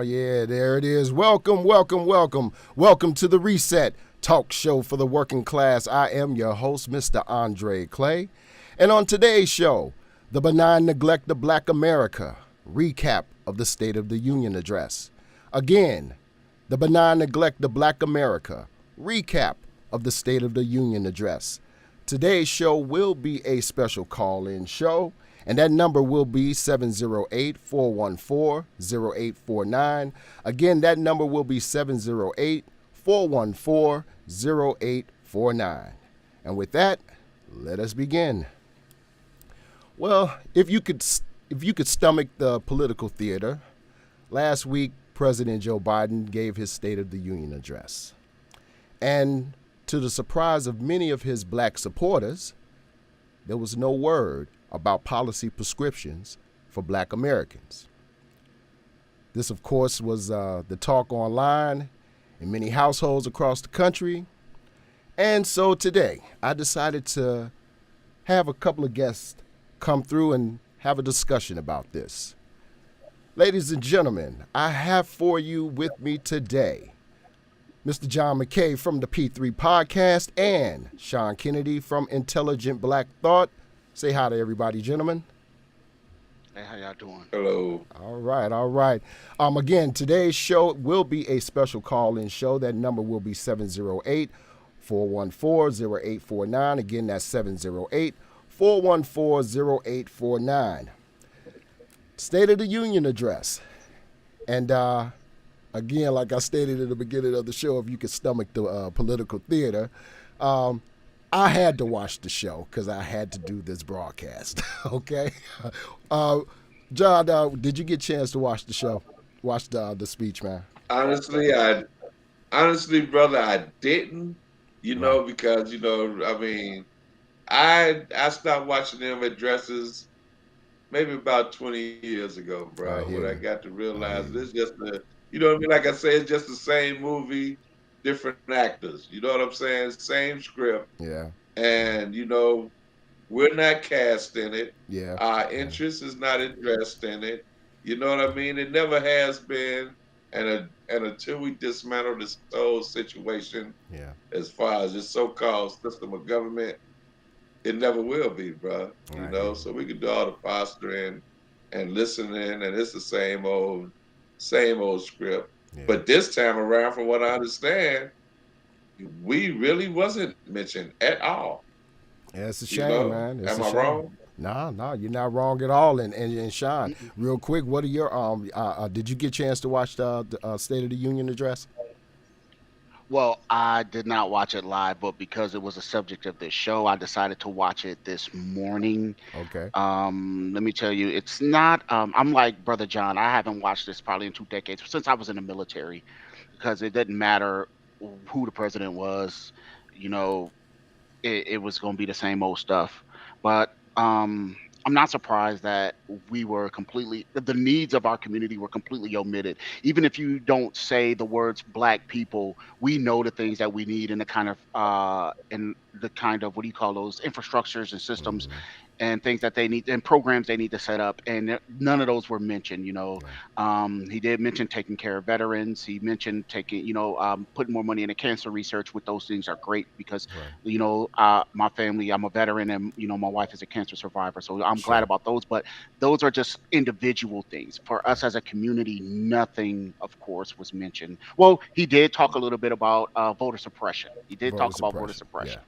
Oh, yeah, there it is. Welcome, welcome, welcome. Welcome to the Reset Talk Show for the Working Class. I am your host, Mr. Andre Clay. And on today's show, the benign neglect of Black America, recap of the State of the Union address. Again, the benign neglect of Black America, recap of the State of the Union address. Today's show will be a special call-in show, and that number will be 708-414-0849. Again, that number will be 708-414-0849. And with that, let us begin. Well, if you could stomach the political theater, last week President Joe Biden gave his State of the Union address. And to the surprise of many of his black supporters, there was no word about policy prescriptions for Black Americans. This, of course, was the talk online in many households across the country. And so today, I decided to have a couple of guests come through and have a discussion about this. Ladies and gentlemen, I have for you with me today Mr. John McKay from the P3 Podcast and Sean Kennedy from Intelligent Black Thought. Say hi to everybody, gentlemen. Hey, how y'all doing? Hello. All right. Again, today's show will be a special call-in show. That number will be 708-414-0849. Again, that's 708-414-0849. State of the Union address. And again, like I stated at the beginning of the show, if you could stomach the political theater, I had to watch the show because I had to do this broadcast. Okay, John, did you get a chance to watch the show? Watch the speech, man? Honestly, brother, I didn't. Because I stopped watching them addresses maybe about 20 years ago, bro. When I got to realize this just like I say, it's just the same movie, different actors. You know what I'm saying? Same script. Yeah. And we're not cast in it. Yeah. Our interest is not addressed in it. You know what I mean? It never has been. And until we dismantle this whole situation, as far as this so-called system of government, it never will be, bro. So we can do all the fostering and listening, and it's the same old script. Yeah. But this time around, from what I understand, we really wasn't mentioned at all. Yeah, it's a shame, man. Am I wrong? No, you're not wrong at all. And Sean, real quick, what are your did you get a chance to watch the State of the Union address? Well, I did not watch it live, but because it was a subject of this show, I decided to watch it this morning. Okay. Let me tell you, it's not. I'm like Brother John. I haven't watched this probably in 2 decades since I was in the military, because it didn't matter who the president was. It was going to be the same old stuff. But I'm not surprised that the needs of our community were completely omitted. Even if you don't say the words Black people, we know the things that we need in the kind of what do you call those, infrastructures and systems and things that they need and programs they need to set up. And none of those were mentioned. He did mention taking care of veterans. He mentioned putting more money into cancer research, which those things are great because, my family, I'm a veteran and, my wife is a cancer survivor. So I'm glad about those. But those are just individual things. For us as a community, nothing, of course, was mentioned. Well, he did talk a little bit about voter suppression. He did talk about voter suppression.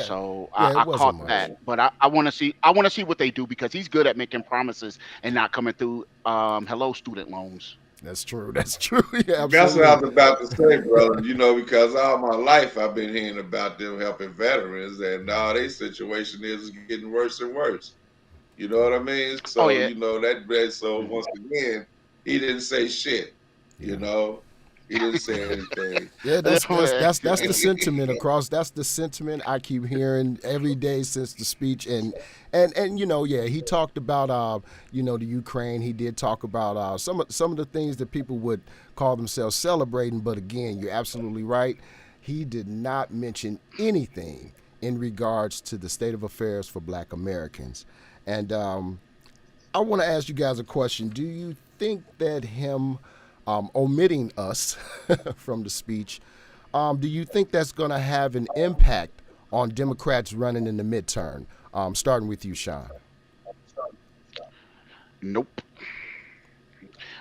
So I caught that, but I want to see what they do, because he's good at making promises and not coming through. Hello, student loans. That's true. Yeah, that's what I was about to say, brother. Because all my life I've been hearing about them helping veterans, and now their situation is getting worse and worse. You know what I mean? So so once again, he didn't say shit. He didn't say anything. Yeah, that's the sentiment across. That's the sentiment I keep hearing every day since the speech. And he talked about the Ukraine. He did talk about some of the things that people would call themselves celebrating. But again, you're absolutely right. He did not mention anything in regards to the state of affairs for Black Americans. And I want to ask you guys a question. Do you think that him omitting us from the speech, do you think that's going to have an impact on Democrats running in the midterm? Starting with you, Sean. Nope.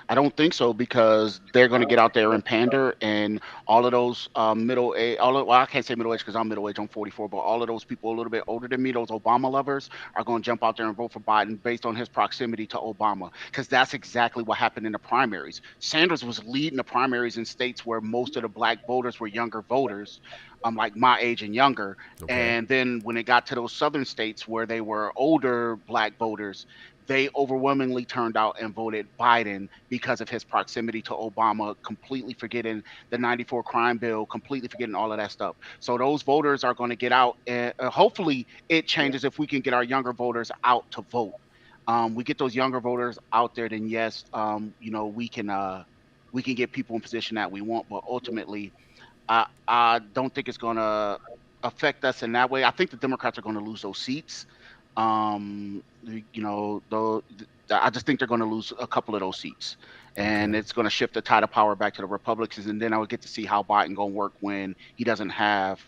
I don't think so because they're going to get out there and pander, and all of those middle age, well, I can't say middle age because I'm middle age, I'm 44, but all of those people a little bit older than me, those Obama lovers, are going to jump out there and vote for Biden based on his proximity to Obama, because that's exactly what happened in the primaries. Sanders was leading the primaries in states where most of the black voters were younger voters, like my age and younger. Okay. And then when it got to those southern states where they were older black voters, they overwhelmingly turned out and voted Biden because of his proximity to Obama, completely forgetting the 94 crime bill, completely forgetting all of that stuff. So those voters are going to get out, and hopefully it changes if we can get our younger voters out to vote. We get those younger voters out there, then yes, we can get people in position that we want. But ultimately, I don't think it's going to affect us in that way. I think the Democrats are going to lose those seats. Though I just think they're going to lose a couple of those seats, and Okay. it's going to shift the tide of power back to the Republicans. And then I would get to see how Biden going to work when he doesn't have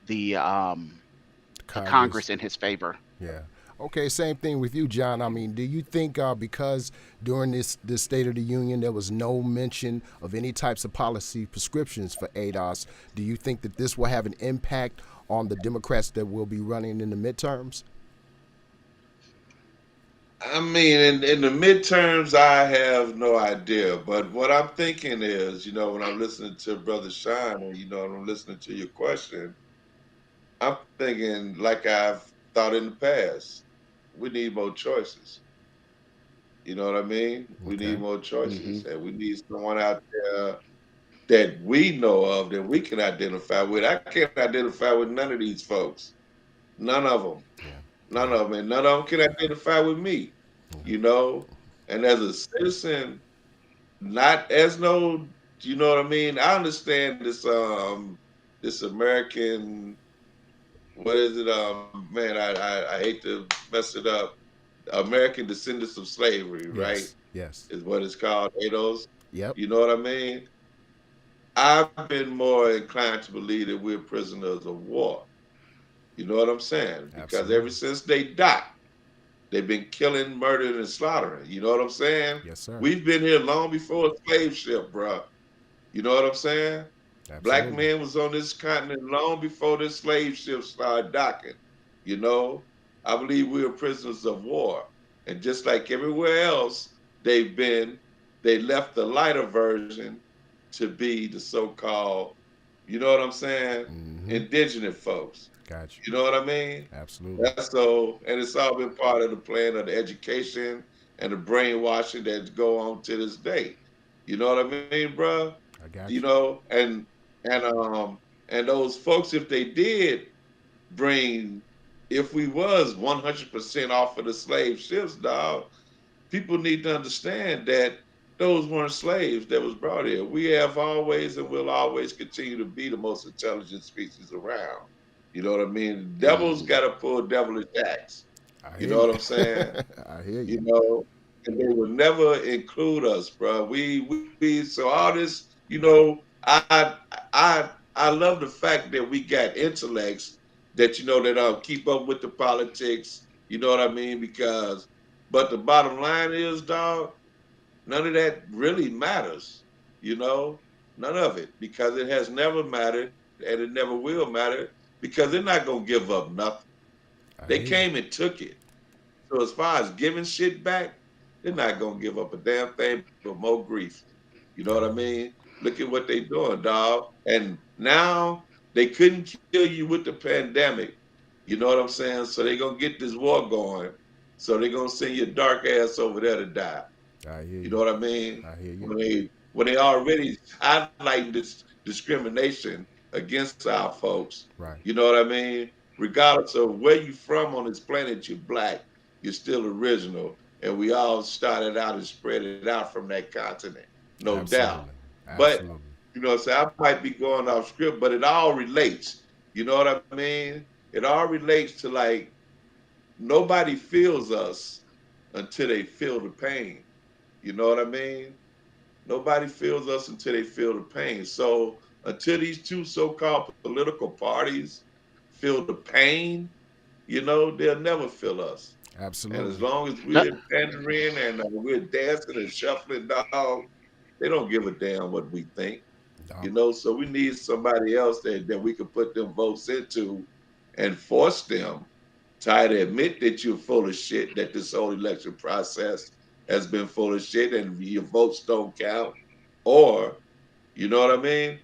the um the Congress. Congress in his favor. Yeah. Okay, same thing with you, John. I mean, do you think because during this State of the Union there was no mention of any types of policy prescriptions for ADOS, do you think that this will have an impact on the Democrats that will be running in the midterms? I mean, in the midterms, I have no idea. But what I'm thinking is, when I'm listening to Brother Sean and, when I'm listening to your question, I'm thinking like I've thought in the past. We need more choices. You know what I mean? We Okay. need more Hmm. choices. And we need someone out there that we know of that we can identify with. I can't identify with none of these folks. None of them. Yeah. None Yeah. of them. And none of them can identify with me, you know? And as a citizen, not as no, you know what I mean? I understand this American, what is it? Man, I hate to mess it up. American descendants of slavery, right? Yes. Yes. Is what it's called, ADOS. Yep. You know what I mean? I've been more inclined to believe that we're prisoners of war. You know what I'm saying? Because ever Absolutely. since they died, they've been killing, murdering, and slaughtering. You know what I'm saying? Yes, sir. We've been here long before a slave ship, bro. You know what I'm saying? Black Absolutely. men was on this continent long before this slave ship started docking. You know, I believe we are prisoners of war. And just like everywhere else they've been, they left the lighter version to be the so-called, you know what I'm saying, Mm-hmm. indigenous folks. Got you. You know what I mean? Absolutely. That's so, and it's all been part of the plan of the education and the brainwashing that go on to this day. You know what I mean, bro? I You got you. know, and um and those folks, if they did bring, if we was 100% off of the slave ships, dog, people need to understand that those weren't slaves that was brought here. We have always and will always continue to be the most intelligent species around. You know what I mean? Devils Hmm. got to pull devilish acts. I You hear know you. what I'm saying? I hear You you. know, and they would never include us, bro. We so all this, I love the fact that we got intellects that that keep up with the politics. You know what I mean? Because, but the bottom line is, dog, none of that really matters. You know, none of it, because it has never mattered and it never will matter, because they're not gonna give up nothing. They I hear came you. and took it. So as far as giving shit back, they're not gonna give up a damn thing but more grief. You know what I I hear mean? Look at what they doing, dog. And now they couldn't kill you with the pandemic. You know what I'm saying? So they're gonna get this war going. So they're gonna send your dark ass over there to die. you. I hear You you. know what I mean? I hear you. When they already highlighting this discrimination against our folks. Right. You know what I mean? Regardless of where you from on this planet, you're black. You're still original, and we all started out and spread it out from that continent, no doubt. Absolutely. But Absolutely. so I might be going off script, but it all relates. You know what I mean? It all relates to, like, nobody feels us until they feel the pain. You know what I mean? Nobody feels us until they feel the pain. So until these two so-called political parties feel the pain, they'll never feel us. And as Absolutely. long as That, we're pandering and we're dancing and shuffling, dog, they don't give a damn what we think. No. So we need somebody else that we can put them votes into and force them to either admit that you're full of shit, that this whole election process has been full of shit and your votes don't count, or, you know what I mean?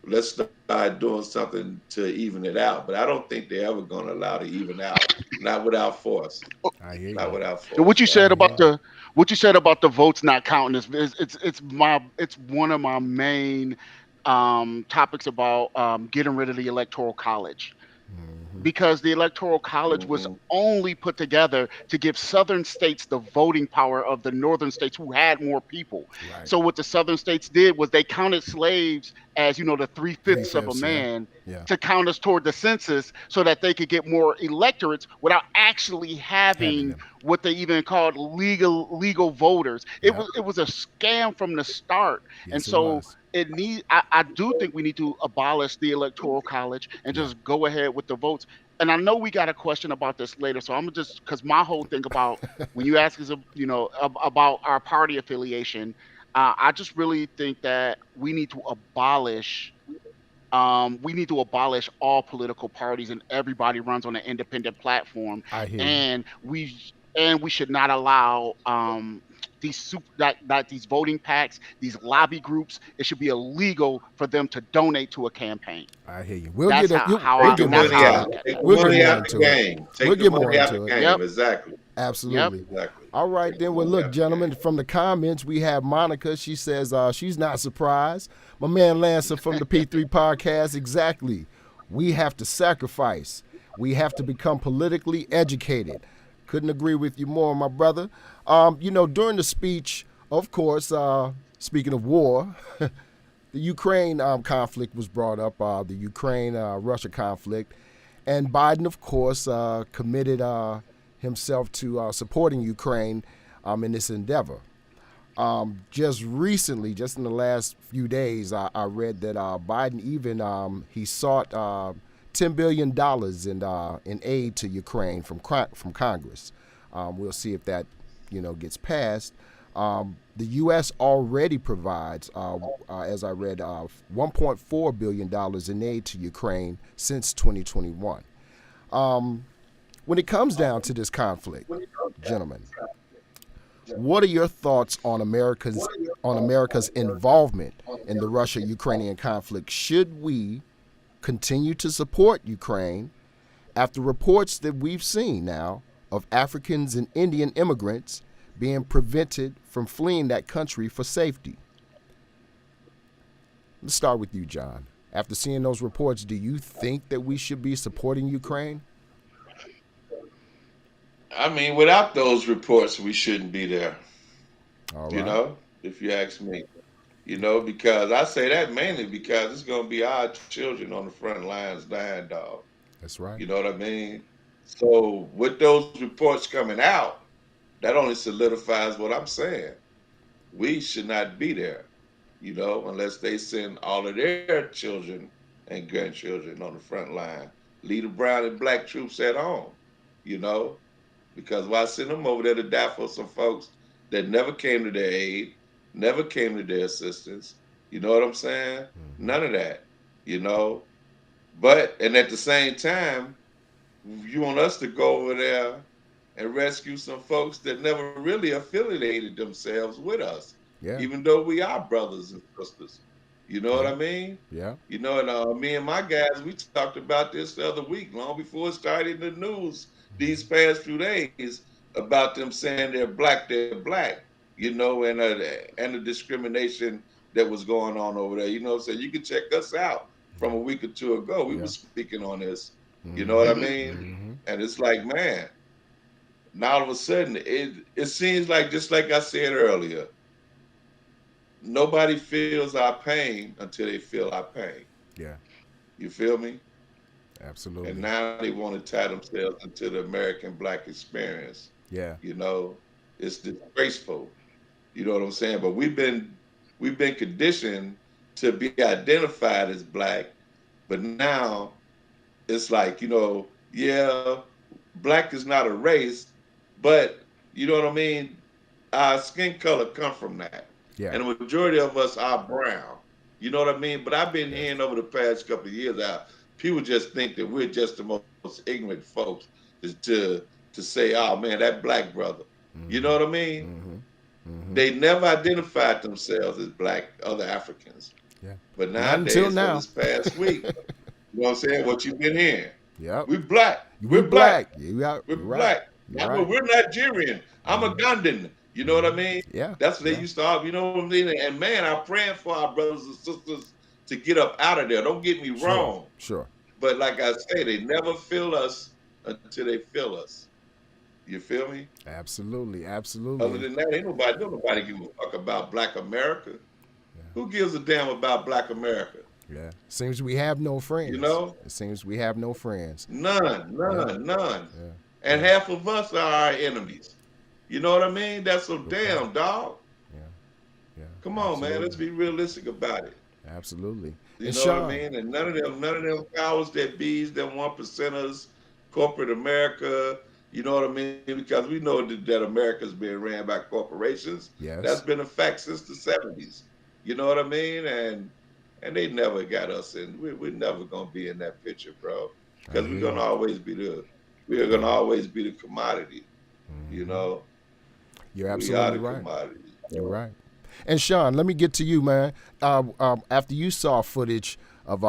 Let's start doing something to even it out. But I don't think they're ever going to allow to even out, not without force, I hear not you. without and force, dog. I hear you. what you said about the votes not counting it's one of my main topics about getting rid of the electoral college, Hmm. because the electoral college was Hmm. only put together to give southern states the voting power of the northern states who had more people. Right. So what the southern states did was they counted slaves as, the three Three fifths of a fifths. Yeah. man Yeah. to count us toward the census so that they could get more electorates without actually Having having them. what they even called legal voters. It Yep. was it was a scam from the start. And Yes, it so was. I do think we need to abolish the electoral college and Yeah. just go ahead with the votes. And I know we got a question about this later, so I'm gonna just, because my whole thing about when you ask us, about our party affiliation, I just really think that we need to abolish all political parties and everybody runs on an independent platform, I hear you. and we should not allow these voting packs, these lobby groups. It should be illegal for them to donate to a campaign. I hear you. We'll That's get a, how how we'll I Take the get that's more money how I into out. it. look at Take that. the We'll get money more out the into it. game. We'll Take the get more money out into the it. game. Yep. Exactly. Yep. Absolutely. Exactly. All right, Take the then. Well, money look, out the gentlemen, game. from the comments, we have Monica. She says she's not surprised. My man Lancer from the P3 podcast, exactly. We have to sacrifice. We have to become politically educated. Couldn't agree with you more, my brother. During the speech, of course, speaking of war, the Ukraine conflict was brought up, the Ukraine Russia conflict. And Biden, of course, committed himself to supporting Ukraine in this endeavor. Just recently, just in the last few days, I read that Biden even he sought $10 billion in aid to Ukraine from Congress. We'll see if that gets passed. The U.S. already provides, as I read, $1.4 billion in aid to Ukraine since 2021. When it comes down to this conflict, gentlemen, what are your thoughts on America's involvement in the Russia-Ukrainian conflict? Should we continue to support Ukraine after reports that we've seen now of Africans and Indian immigrants being prevented from fleeing that country for safety? Let's start with you, John. After seeing those reports, do you think that we should be supporting Ukraine? I mean, without those reports, we shouldn't be there. All right. If you ask me. Because I say that mainly because it's going to be our children on the front lines dying, dog. That's right. You know what I mean? So with those reports coming out, that only solidifies what I'm saying. We should not be there, unless they send all of their children and grandchildren on the front line. Leave the brown and black troops at home, you know, because why send them over there to die for some folks that never came to their aid, never came to their assistance? You know what I'm saying? Mm-hmm. None of that, you know. And at the same time, you want us to go over there and rescue some folks that never really affiliated themselves with us, Yeah. even though we are brothers and sisters. You know what Yeah. I mean? Yeah. And me and my guys, we talked about this the other week, long before it started in the news these past few days, about them saying they're black, and the discrimination that was going on over there. So you can check us out from a week or two ago. We were Yeah. speaking on this. You know what Mm-hmm. I mean? Mm-hmm. And it's like, man, now all of a sudden it seems like, just like I said earlier, nobody feels our pain until they feel our pain. Yeah. You feel me? And Absolutely. now they want to tie themselves into the American black experience. Yeah. You know, it's disgraceful. You know what I'm saying? But we've been conditioned to be identified as black, but now it's like, yeah, black is not a race, but you know what I mean? Our skin color come from that. Yeah. And the majority of us are brown. You know what I mean? But I've been Yes. hearing over the past couple of years how people just think that we're just the most ignorant folks to say, oh man, that black brother. You know Mm-hmm. what I mean? Mm-hmm. Mm-hmm. They never identified themselves as black other Africans. Yeah. But Not until nowadays, for now. this past week, you know what I'm saying? What you've been hearing. Yep. We black. We We're black. black. You out. We're You're right. black. You're Yeah, right. but we're Nigerian. I'm a Mm-hmm. Ghanaian. You know what I Mm-hmm. mean? Yeah. That's what they Yeah. used to have. You know what I mean? And man, I'm praying for our brothers and sisters to get up out of there. Don't get me Sure. wrong. Sure. But like I say, they never feel us until they feel us. You feel me? Absolutely. Other Absolutely. than that, ain't nobody, don't nobody give a fuck about Black America. Who gives a damn about Black America? Yeah. Seems we have no You friends. know? It seems we have no friends. None, Yeah. none, none. Yeah. And Yeah. half of us are our enemies. You know what I mean? That's so No doubt. damn, dog. Yeah. Come Yeah. on, man. Let's Absolutely. be realistic about it. Absolutely. You And know what I Sean. mean? And none of them powers that bees, them one percenters, corporate America. You know what I mean? Because we know that America's being ran by corporations. That's Yes. been a fact since the '70s. You know what I mean? And they never got us in. We're never gonna be in that picture, bro. I Because hear you. we are gonna Yeah. always be the commodity. You Hmm. know, You're we are absolutely the right. commodity. You're So, right. And Sean, let me get to you, man. After you saw footage of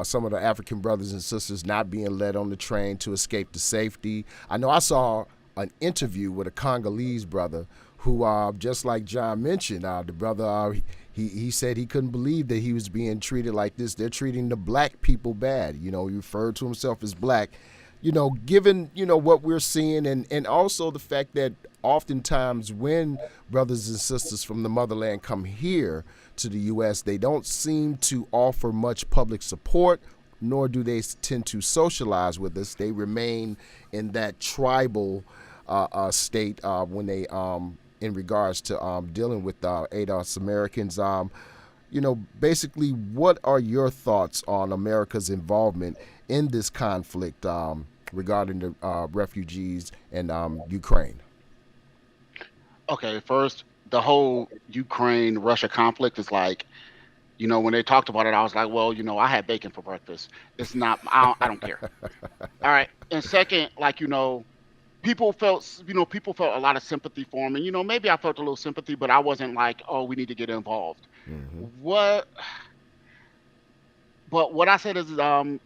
some of the African brothers and sisters not being led on the train to escape to safety, I know I saw an interview with a Congolese brother who, just like John mentioned, the brother, he said he couldn't believe that he was being treated like this. They're treating the black people bad. You know, he referred to himself as black. You know, given what we're seeing, and also the fact that oftentimes when brothers and sisters from the motherland come here to the U.S., they don't seem to offer much public support, nor do they tend to socialize with us. They remain in that tribal state when they, in regards to dealing with ADOS Americans. Basically, what are your thoughts on America's involvement in this conflict regarding the refugees in Ukraine? Okay, first, the whole Ukraine Russia conflict is like, when they talked about it, I was like, well, I had bacon for breakfast. It's not, I don't care. All right. And second, like, people felt a lot of sympathy for him. And, maybe I felt a little sympathy, but I wasn't like, oh, we need to get involved. Mm-hmm. What But what I said is,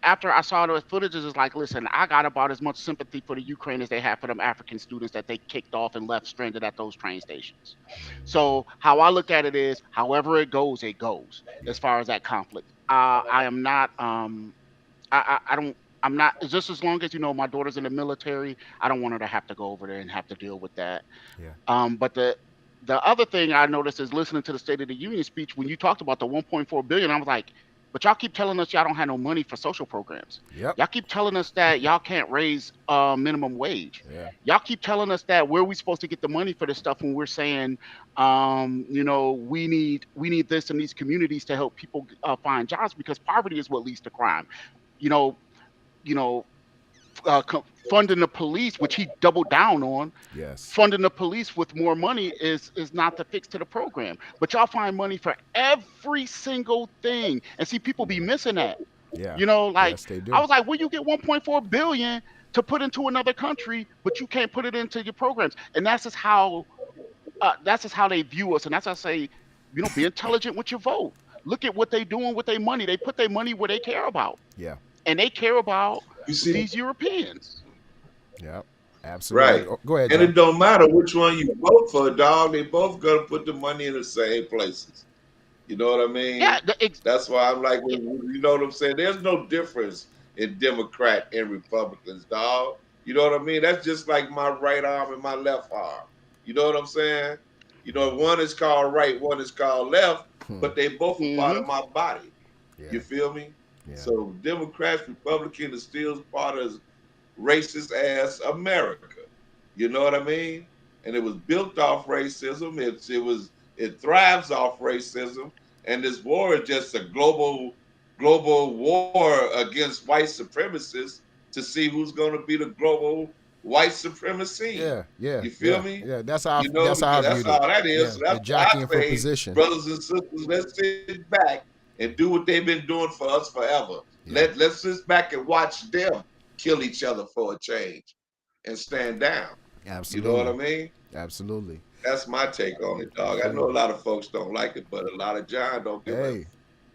after I saw the footage, is like, listen, I got about as much sympathy for the Ukraine as they have for them African students that they kicked off and left stranded at those train stations. So how I look at it is, however it goes. Yeah. As far as that conflict, I am not, I don't. I'm not just as long as my daughter's in the military. I don't want her to have to go over there and have to deal with that. Yeah. But the other thing I noticed is listening to the State of the Union speech when you talked about the 1.4 billion. I was like, but y'all keep telling us y'all don't have no money for social programs. Yep. Y'all keep telling us that y'all can't raise minimum wage. Yeah. Y'all keep telling us that where we supposed to get the money for this stuff when we're saying, we need this in these communities to help people find jobs because poverty is what leads to crime. You know, you know, funding the police, which he doubled down on, Yes. funding the police with more money is not the fix to the program. But y'all find money for every single thing, and see people be missing that. Yeah. Like Yes, they I do. was like, where you get 1.4 billion to put into another country, but you can't put it into your programs, and that's just how they view us, and that's how I say, be intelligent with your vote. Look at what they doing with their money. They put their money where they care about, Yeah. and they care about you see, these Europeans. Yeah. Absolutely. right. Go ahead, And John. it don't matter which one you vote for, dog. They both gonna put the money in the same places. You know what I Yeah, mean? That's why I'm like, you know what I'm saying? There's no difference in Democrat and Republicans, dog. You know what I mean? That's just like my right arm and my left arm. You know what I'm saying? One is called right, one is called left, Hmm. but they both are part hmm of my body. Yeah. You feel me? Yeah. So Democrats, Republicans are still part of racist ass America. You know what I mean? and it was built off racism. It thrives off racism, and this war is just a global war against white supremacists to see who's going to be the global white supremacy. Yeah, yeah, You feel yeah, me? yeah. Because That's how I that's viewed it. all that is. Yeah, So they're that's why I jockeying for say, position. brothers and sisters, let's sit back and do what they've been doing for us forever. Yeah, Let's sit back and watch them kill each other for a change and stand down. You know what I absolutely, mean? absolutely, That's my take on it, dog. I know a absolutely. lot of folks don't like it, but a lot of John Hey,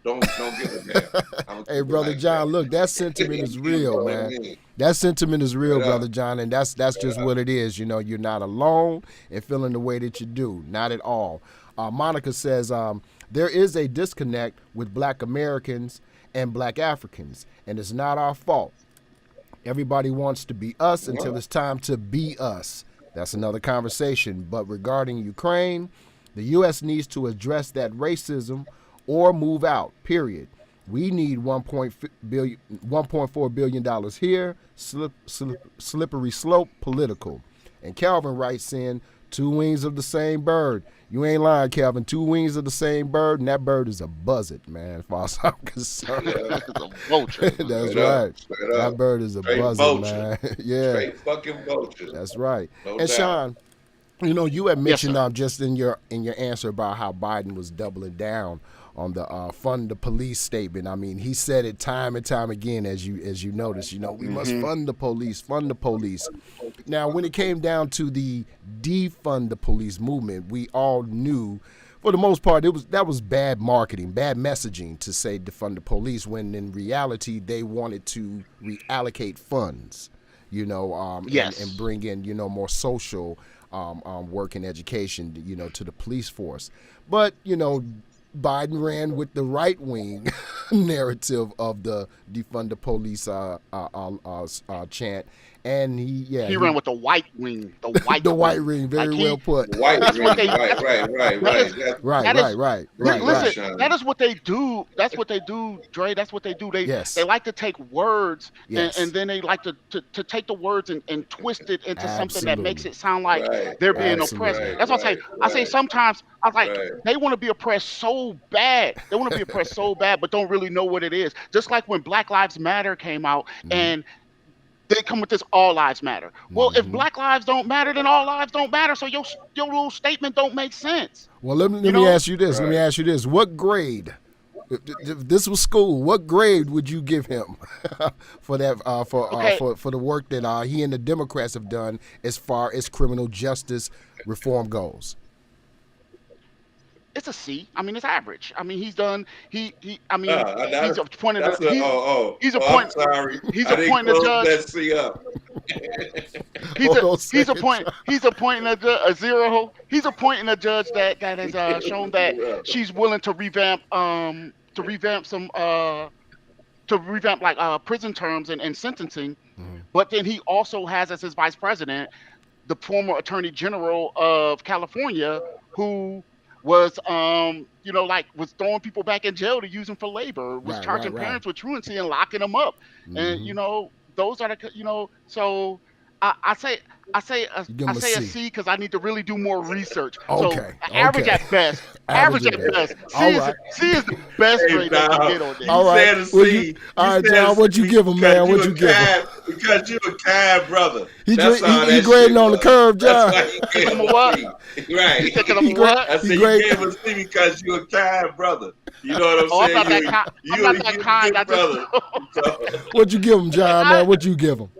don't give a damn. I'm gonna hey, keep it brother like that. John. Look, that sentiment is You real, know what I man. mean? That sentiment is real, Straight up, brother John, and that's just straight what up. it is. You know, you're not alone in feeling the way that you do. Not at all. Monica says there is a disconnect with Black Americans and Black Africans, and it's not our fault. Everybody wants to be us until Well, it's time to be us. That's another conversation. But regarding Ukraine, the U.S. needs to address that racism or move out, period. We need 1.4 billion dollars here, slippery slope political. And Calvin writes in, two wings of the same bird. You ain't lying, Calvin. Two wings of the same bird, and that bird is a buzzard, man, as far as I'm concerned. yeah, It's a vulture. That's right. straight That up, bird is a straight buzzard, vulture, man. Yeah, straight fucking vulture, that's right. no And doubt. Sean, you know, you had Yes, mentioned sir. just in your answer about how Biden was doubling down on the fund the police statement. I mean, he said it time and time again, as you notice. You know, we must Hmm. fund the police, fund the police. Now, when it came down to the defund the police movement, we all knew, for the most part, that was bad marketing, bad messaging to say defund the police when in reality they wanted to reallocate funds, you know, and Yes. bring in, you know, more social work and education, you know, to the police force. But, you know, Biden ran with the right wing narrative of the defund the police chant, and He he ran with the white wing. The white the white wing. ring, very Like well he. put. The white That's what ring, they. right, right, right, That is. right. That's Right, That right, is. right, there right, you go, right. Listen. That Sean. is what they do. That's what they do, Dre. That's what they do. They Yes, like to take words and yes, then they like to take the words and twist it into something that makes absolutely, it sound like Right, they're being right, oppressed. absolutely. right, That's what I say. right, I say right, sometimes I was like right. they want to be oppressed so bad. They want to be oppressed so bad, but don't really know what it is. Just like when Black Lives Matter came out and they come with this all lives matter. Well, if Hmm. black lives don't matter, then all lives don't matter. So your little statement don't make sense. Well, let You me know? ask you this. Let me Right. ask you this. What grade? If this was school, what grade would you give him for that Okay, for the work that he and the Democrats have done as far as criminal justice reform goes? it's a C. I mean, it's average. I mean, he's done. He. I mean, he's That, appointed. that's a He's I'm appointing. sorry. He's I didn't appointing a close judge. that C up. Hold on a second. He's appointing a zero. He's appointing a judge that has shown that she's willing to revamp some to revamp like prison terms and sentencing. Mhm. But then he also has as his vice president the former attorney general of California who was like was throwing people back in jail to use them for labor, was Right, right, charging right. parents with truancy and locking them up. And Hmm. those are so I say You give I him a say a C. C because I need to really do more research. So Okay, average okay. at best. Average Average it at there. best. All right. C is the best Hey, grade they can dog, get on you All this. right. said a Well, you, C. You all right, said a John. What you C give him, man? What you give him? because you a kind brother. He That's all he that grading shit on the was. curve, That's John. why he Think gave I'm him a a what? C. You Right. thinking I'm he a grade. what? I He said you grade. gave him a C because you a kind brother. You know what I'm Oh, I'm saying? not that kind. I'm not that You a kind. I good just brother. So What you give him, John? I Man, what you give him?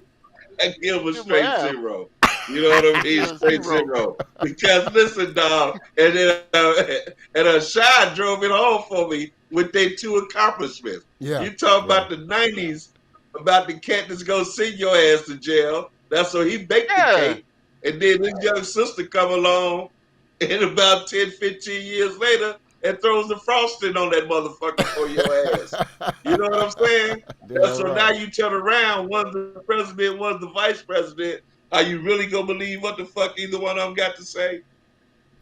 I give him a give him an straight F. zero. You know what I Give mean? him a Straight zero. zero. Because listen, dog, and then and a shot drove it home for me with their two accomplishments. Yeah, You talk yeah. about the '90s, about the cat that's gonna send your ass to jail. That's so he baked the Yeah. cake, and then his young sister come along, and about 10, 15 years later, and throws the frosting on that motherfucker for your ass. You know what I'm saying? Damn So now right. you turn around, one's the president, one's the vice president. Are you really gonna believe what the fuck either one of them got to say?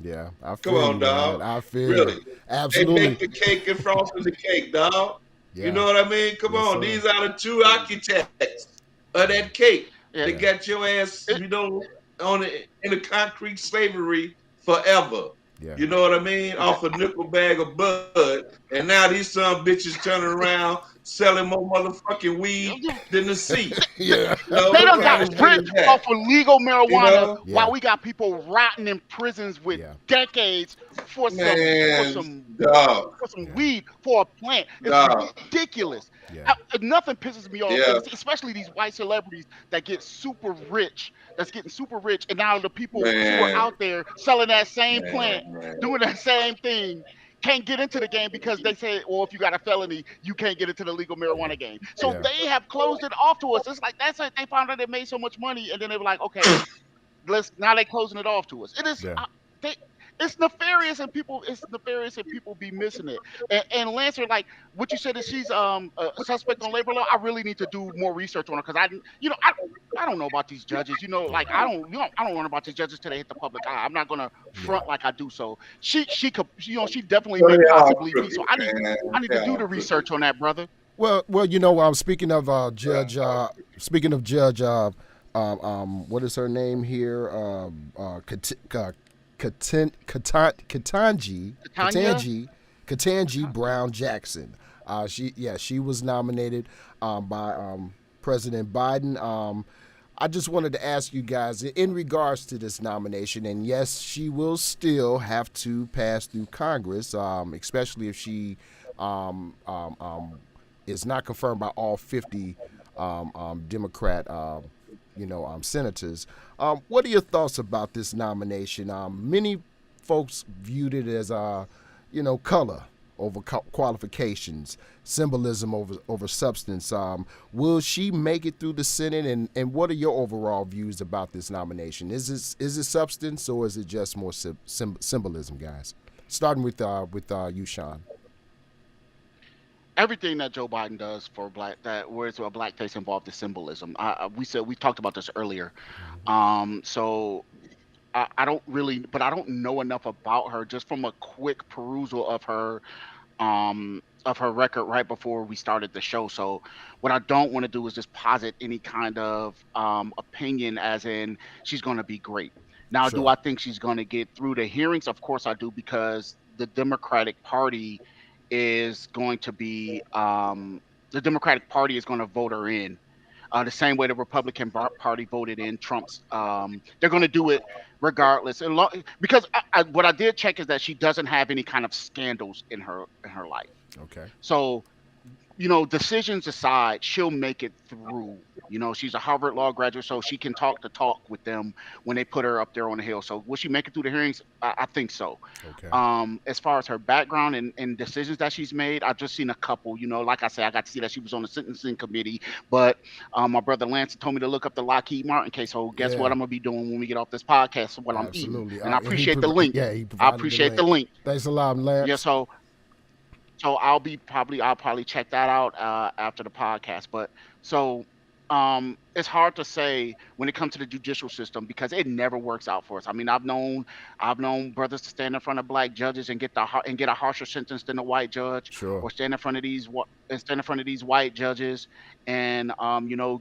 Yeah, I Come feel on, you, man. dog. I feel you. Really. They Absolutely. baked the cake and frosted the cake, dog. You Yeah. know what I mean? Come Yes, on. sir. These are the two architects of that cake. They Yeah. Yeah. got your ass, It, you know. on it in the concrete slavery forever. Yeah. You know what I mean? Off a Exactly. nickel bag of bud, and now these some bitches turning around selling more motherfucking weed than the sea. Yeah. You know They what done got kind of shit rich is that? off of legal You marijuana know, while Yeah. we got people rotting in prisons with Yeah. decades for some for man, some dog, for some Yeah. weed for a plant. It's dog, ridiculous. Yeah. Nothing pisses me off, yeah, especially these white celebrities that get super rich, that's getting super rich, and now the people who are man, out there selling that same man, plant, man. doing that same thing, can't get into the game because they say, well, if you got a felony, you can't get into the legal Yeah. marijuana game. So Yeah. they have closed it off to us. It's like that's it. They found out they made so much money, and then they were like, okay, let's now they closing it off to us. It is Yeah. they, it's nefarious and people be missing it. And Lancer, like what you said is she's a suspect on labor law. I really need to do more research on her because I don't know about these judges. Like Yeah. I don't learn about these judges till they hit the public eye. I'm not gonna Yeah. front like I do. So she could she definitely So may they all possibly be. So crooked, man. I need They to do all the crooked. research on that, brother. Well, speaking of Judge, what is her name here? Tanya. Katanji Brown Jackson. She was nominated by President Biden. I just wanted to ask you guys in regards to this nomination, and yes, she will still have to pass through Congress, especially if she um, um, um, is not confirmed by all 50 Democrat, senators. What are your thoughts about this nomination? Many folks viewed it as, color over qualifications, symbolism over substance. Will she make it through the Senate? And what are your overall views about this nomination? Is it substance or is it just more symbolism, guys? Starting with you, Sean. Everything that Joe Biden does for black that where it's a blackface involved is symbolism. We talked about this earlier. So I don't really, but I don't know enough about her just from a quick perusal of her record right before we started the show. So what I don't want to do is just posit any kind of opinion as in she's going to be great. Now, do Sure. I think she's going to get through the hearings? Of course I do because is going to be the Democratic Party is going to vote her in the same way the Party voted in Trump's. They're going to do it regardless, because what I did check is that she doesn't have any kind of scandals in her life. Okay. So decisions aside, she'll make it through. She's a Harvard Law graduate, so she can talk the talk with them when they put her up there on the hill. So will she make it through the hearings? I think so. Okay. As far as her background and decisions that she's made, I've just seen a couple. Like I said, I got to see that she was on the sentencing committee. But my brother Lance told me to look up the Lockheed Martin case. So guess what Yeah. I'm gonna be doing when we get off this podcast? What I'm eating, Absolutely. and I And appreciate the link. he I provided the appreciate the link. link. Thanks a lot, Yeah. Lance. So I'll probably check that out after the podcast. But so it's hard to say when it comes to the judicial system because it never works out for us. I mean, I've known brothers to stand in front of black judges and get a harsher sentence than a white judge, Sure. or stand in front of these white judges and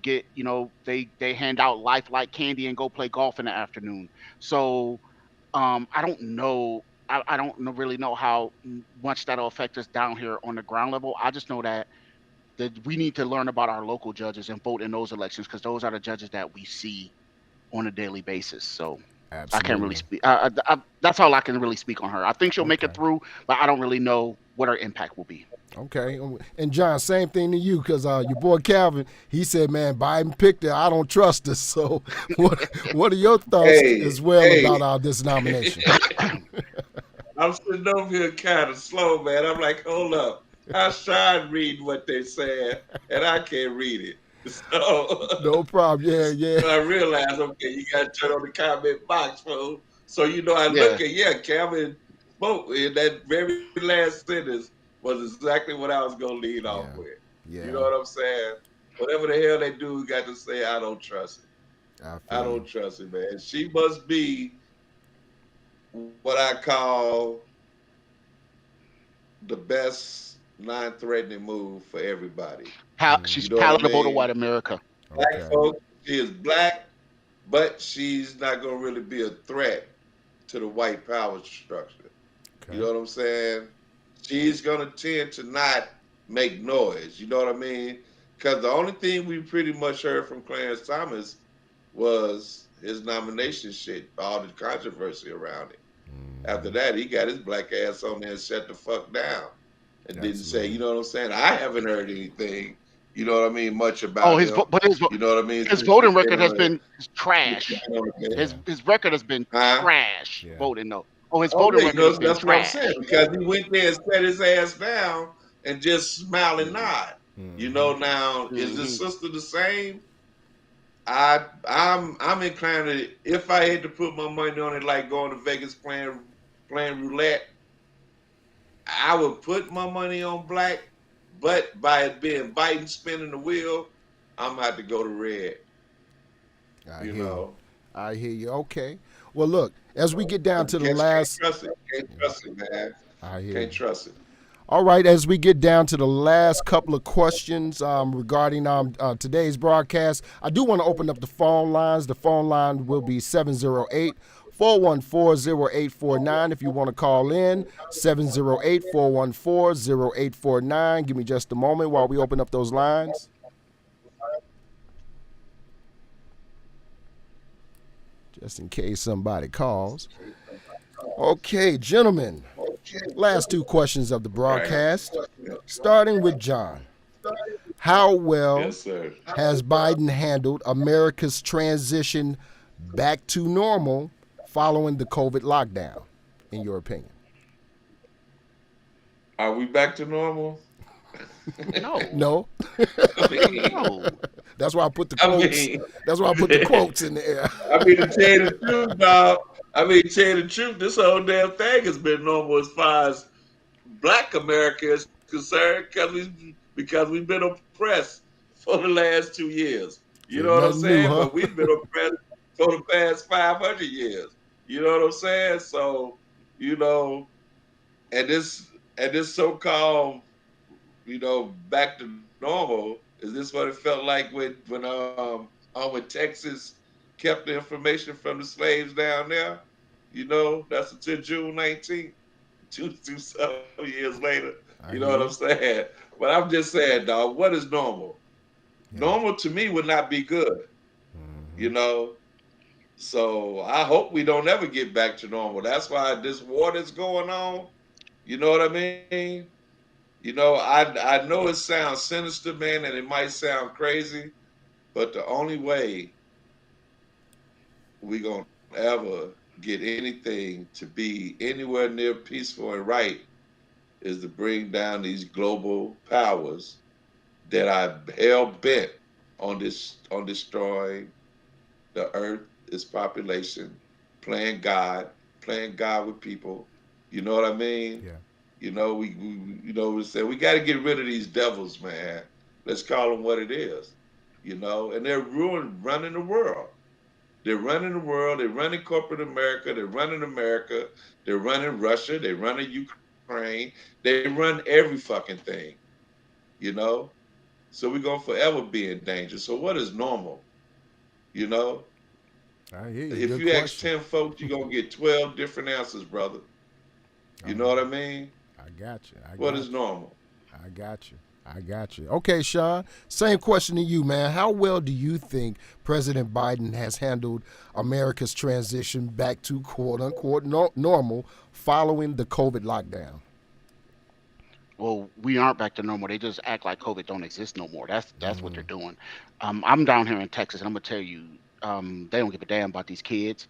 get they hand out life like candy and go play golf in the afternoon. So I don't know. I don't really know how much that'll affect us down here on the ground level. I just know that we need to learn about our local judges and vote in those elections because those are the judges that we see on a daily basis. So I can't really Absolutely. speak. That's all I can really speak on her. I think she'll make it Okay. through, but I don't really know what her impact will be. Okay. And John, same thing to you, because your boy Calvin, he said, man, Biden picked her. I don't trust her. So, what are your thoughts Hey, as well hey. about this nomination? I'm sitting over here kind of slow, man. I'm like, hold up. I tried reading what they said, and I can't read it. So, No problem. Yeah, yeah. so I realized, okay, you got to turn on the comment box, bro. So, I Yeah, look at, yeah, Calvin spoke in that very last sentence was exactly what I was going to lead off Yeah. with. You know Yeah. what I'm saying? Whatever the hell they do, got to say, I don't trust it. I I feel you. don't trust it, man. She must be what I call the best non-threatening move for everybody. she's You know what I palatable to mean? white America. Black Okay. folks, she is black, but she's not gonna really be a threat to the white power structure. You know Okay. what I'm saying? She's gonna tend to not make noise. You know what I mean? Because the only thing we pretty much heard from Clarence Thomas was his nomination shit, all the controversy around it. After Hmm. that, he got his black ass on there and shut the fuck down and didn't say, you Absolutely. know what I'm saying? I haven't heard anything, you know what I mean, much Oh, about him. You know what I mean? his Since voting he's been record has on the, been trash. on the bench. His Yeah. his record has been Huh? trash Yeah. voting though. Oh, his Oh voting yeah, you record has know been that's what I'm saying trash. because he went there and sat his ass down and just smile and Hmm. nod. You Hmm. know, now is his Hmm. sister the same? I'm inclined to if I had to put my money on it, like going to Vegas playing roulette, I would put my money on black, but by it being Biden spinning the wheel, I'm gonna have to go to red. I You hear you. know, I hear you. Okay. Well, look, as we get down to the can't last, trust it. Can't trust it, man. I hear Can't you. trust it. All right, as we get down to the last couple of questions regarding today's broadcast, I do want to open up the phone lines. The phone line will be 708-414-0849 if you want to call in. 708-414-0849. Give me just a moment while we open up those lines, just in case somebody calls. Okay, gentlemen, last two questions of the Right. broadcast, starting with John. How well Yes, sir. has Biden handled America's transition back to normal following the COVID lockdown, in your opinion? Are we back to normal? No, No. I mean, no. That's why I put the I quotes. mean, That's why I put the quotes in the air. I mean, to tell you the truth, dog. I mean, to tell you the truth, this whole damn thing has been normal as far as Black America is concerned, because we've been oppressed for the last 2 years. You So know what I'm nothing new, saying? huh? But we've been oppressed for the past 500 years. You know what I'm saying? So, you know, and this so-called, back to normal, is this what it felt like when Texas kept the information from the slaves down there? That's until June 19th, two some years later. You know I what hear I'm you. saying? But I'm just saying, dog, what is normal? Yeah. Normal to me would not be good, you Hmm. know. So I hope we don't ever get back to normal. That's why this war that's going on, you know what I mean? I know it sounds sinister, man, and it might sound crazy, but the only way we gonna ever get anything to be anywhere near peaceful and right is to bring down these global powers that are hell bent on destroying the earth, its population, playing God, playing God with people. You know what I mean? Yeah. We say we got to get rid of these devils, man. Let's call them what it is. And they're running the world. They're running the world. They're running corporate America. They're running America. They're running Russia. They're running Ukraine. They run every fucking thing. You know. So we're gonna forever be in danger. So what is normal? You know, I hear you. if Good you ask question. 10 folks, you're gonna get 12 different answers, brother. You Oh, know what I mean? I got you. I What is got you. normal? I got you. I got you. Okay, Sean. Same question to you, man. How well do you think President Biden has handled America's transition back to quote unquote normal following the COVID lockdown? Well, we aren't back to normal. They just act like COVID don't exist no more. That's what they're Mm, doing. I'm down here in Texas, and I'm gonna tell you, they don't give a damn about these kids.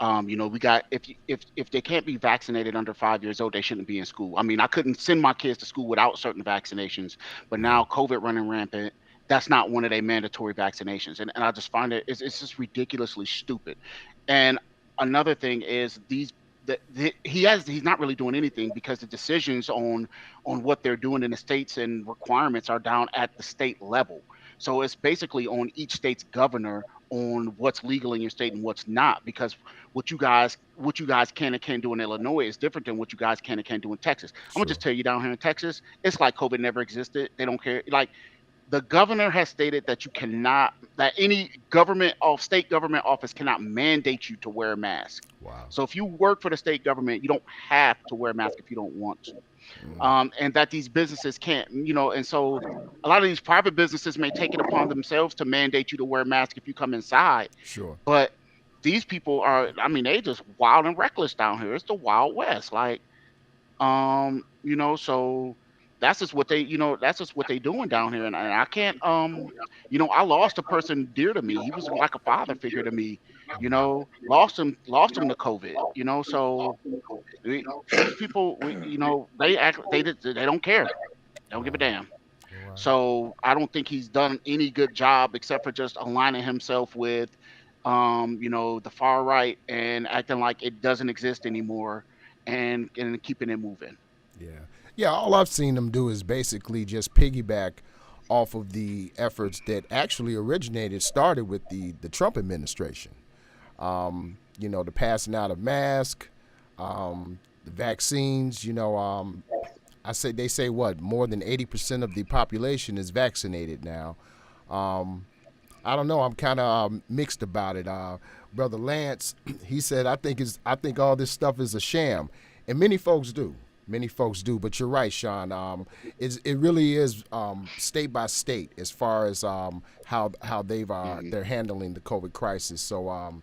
We got if they can't be vaccinated under 5 years old, they shouldn't be in school. I mean, I couldn't send my kids to school without certain vaccinations, but yeah, now COVID running rampant. That's not one of their mandatory vaccinations, and I just find it's just ridiculously stupid. And another thing is he's not really doing anything because the decisions on what they're doing in the states and requirements are down at the state level. So it's basically on each state's governor on what's legal in your state and what's not, because what you guys can and can't do in Illinois is different than what you guys can and can't do in Texas. I'm gonna sure. just tell you, down here in Texas, it's like COVID never existed. They don't care. Like, the governor has stated that you cannot, that any government of state government office cannot mandate you to wear a mask. Wow. So if you work for the state government, you don't have to wear a mask if you don't want to. Mm, And that these businesses can't, and so a lot of these private businesses may take it upon themselves to mandate you to wear a mask if you come inside, sure. but these people are, I mean, they just wild and reckless down here. It's the Wild West. Like, so that's just what they doing down here. And I can't, I lost a person dear to me. He was like a father figure to me, lost him to COVID, so these people, they don't care. They don't give a Wow. damn. Wow. So I don't think he's done any good job except for just aligning himself with, the far right and acting like it doesn't exist anymore, and keeping it moving. Yeah. Yeah, all I've seen them do is basically just piggyback off of the efforts that actually started with the Trump administration. The passing out of masks, the vaccines, they say what, more than 80% of the population is vaccinated now. Um, I don't know. I'm kind of mixed about it. Brother Lance, he said, I think all this stuff is a sham, and many folks do. Many folks do, but you're right, Sean. It really is state by state as far as how Hmm. they're handling the COVID crisis. So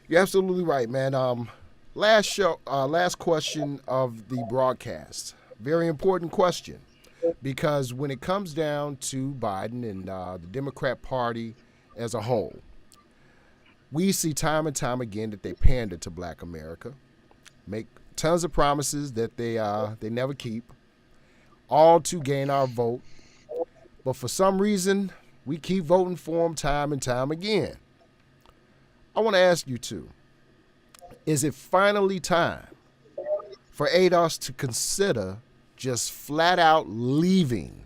you're absolutely right, man. Last question of the broadcast. Very important question because when it comes down to Biden and the Democrat Party as a whole, we see time and time again that they pander to Black America, make tons of promises that they never keep, all to gain our vote. But for some reason, we keep voting for them time and time again. I want to ask you two: is it finally time for ADOS to consider just flat out leaving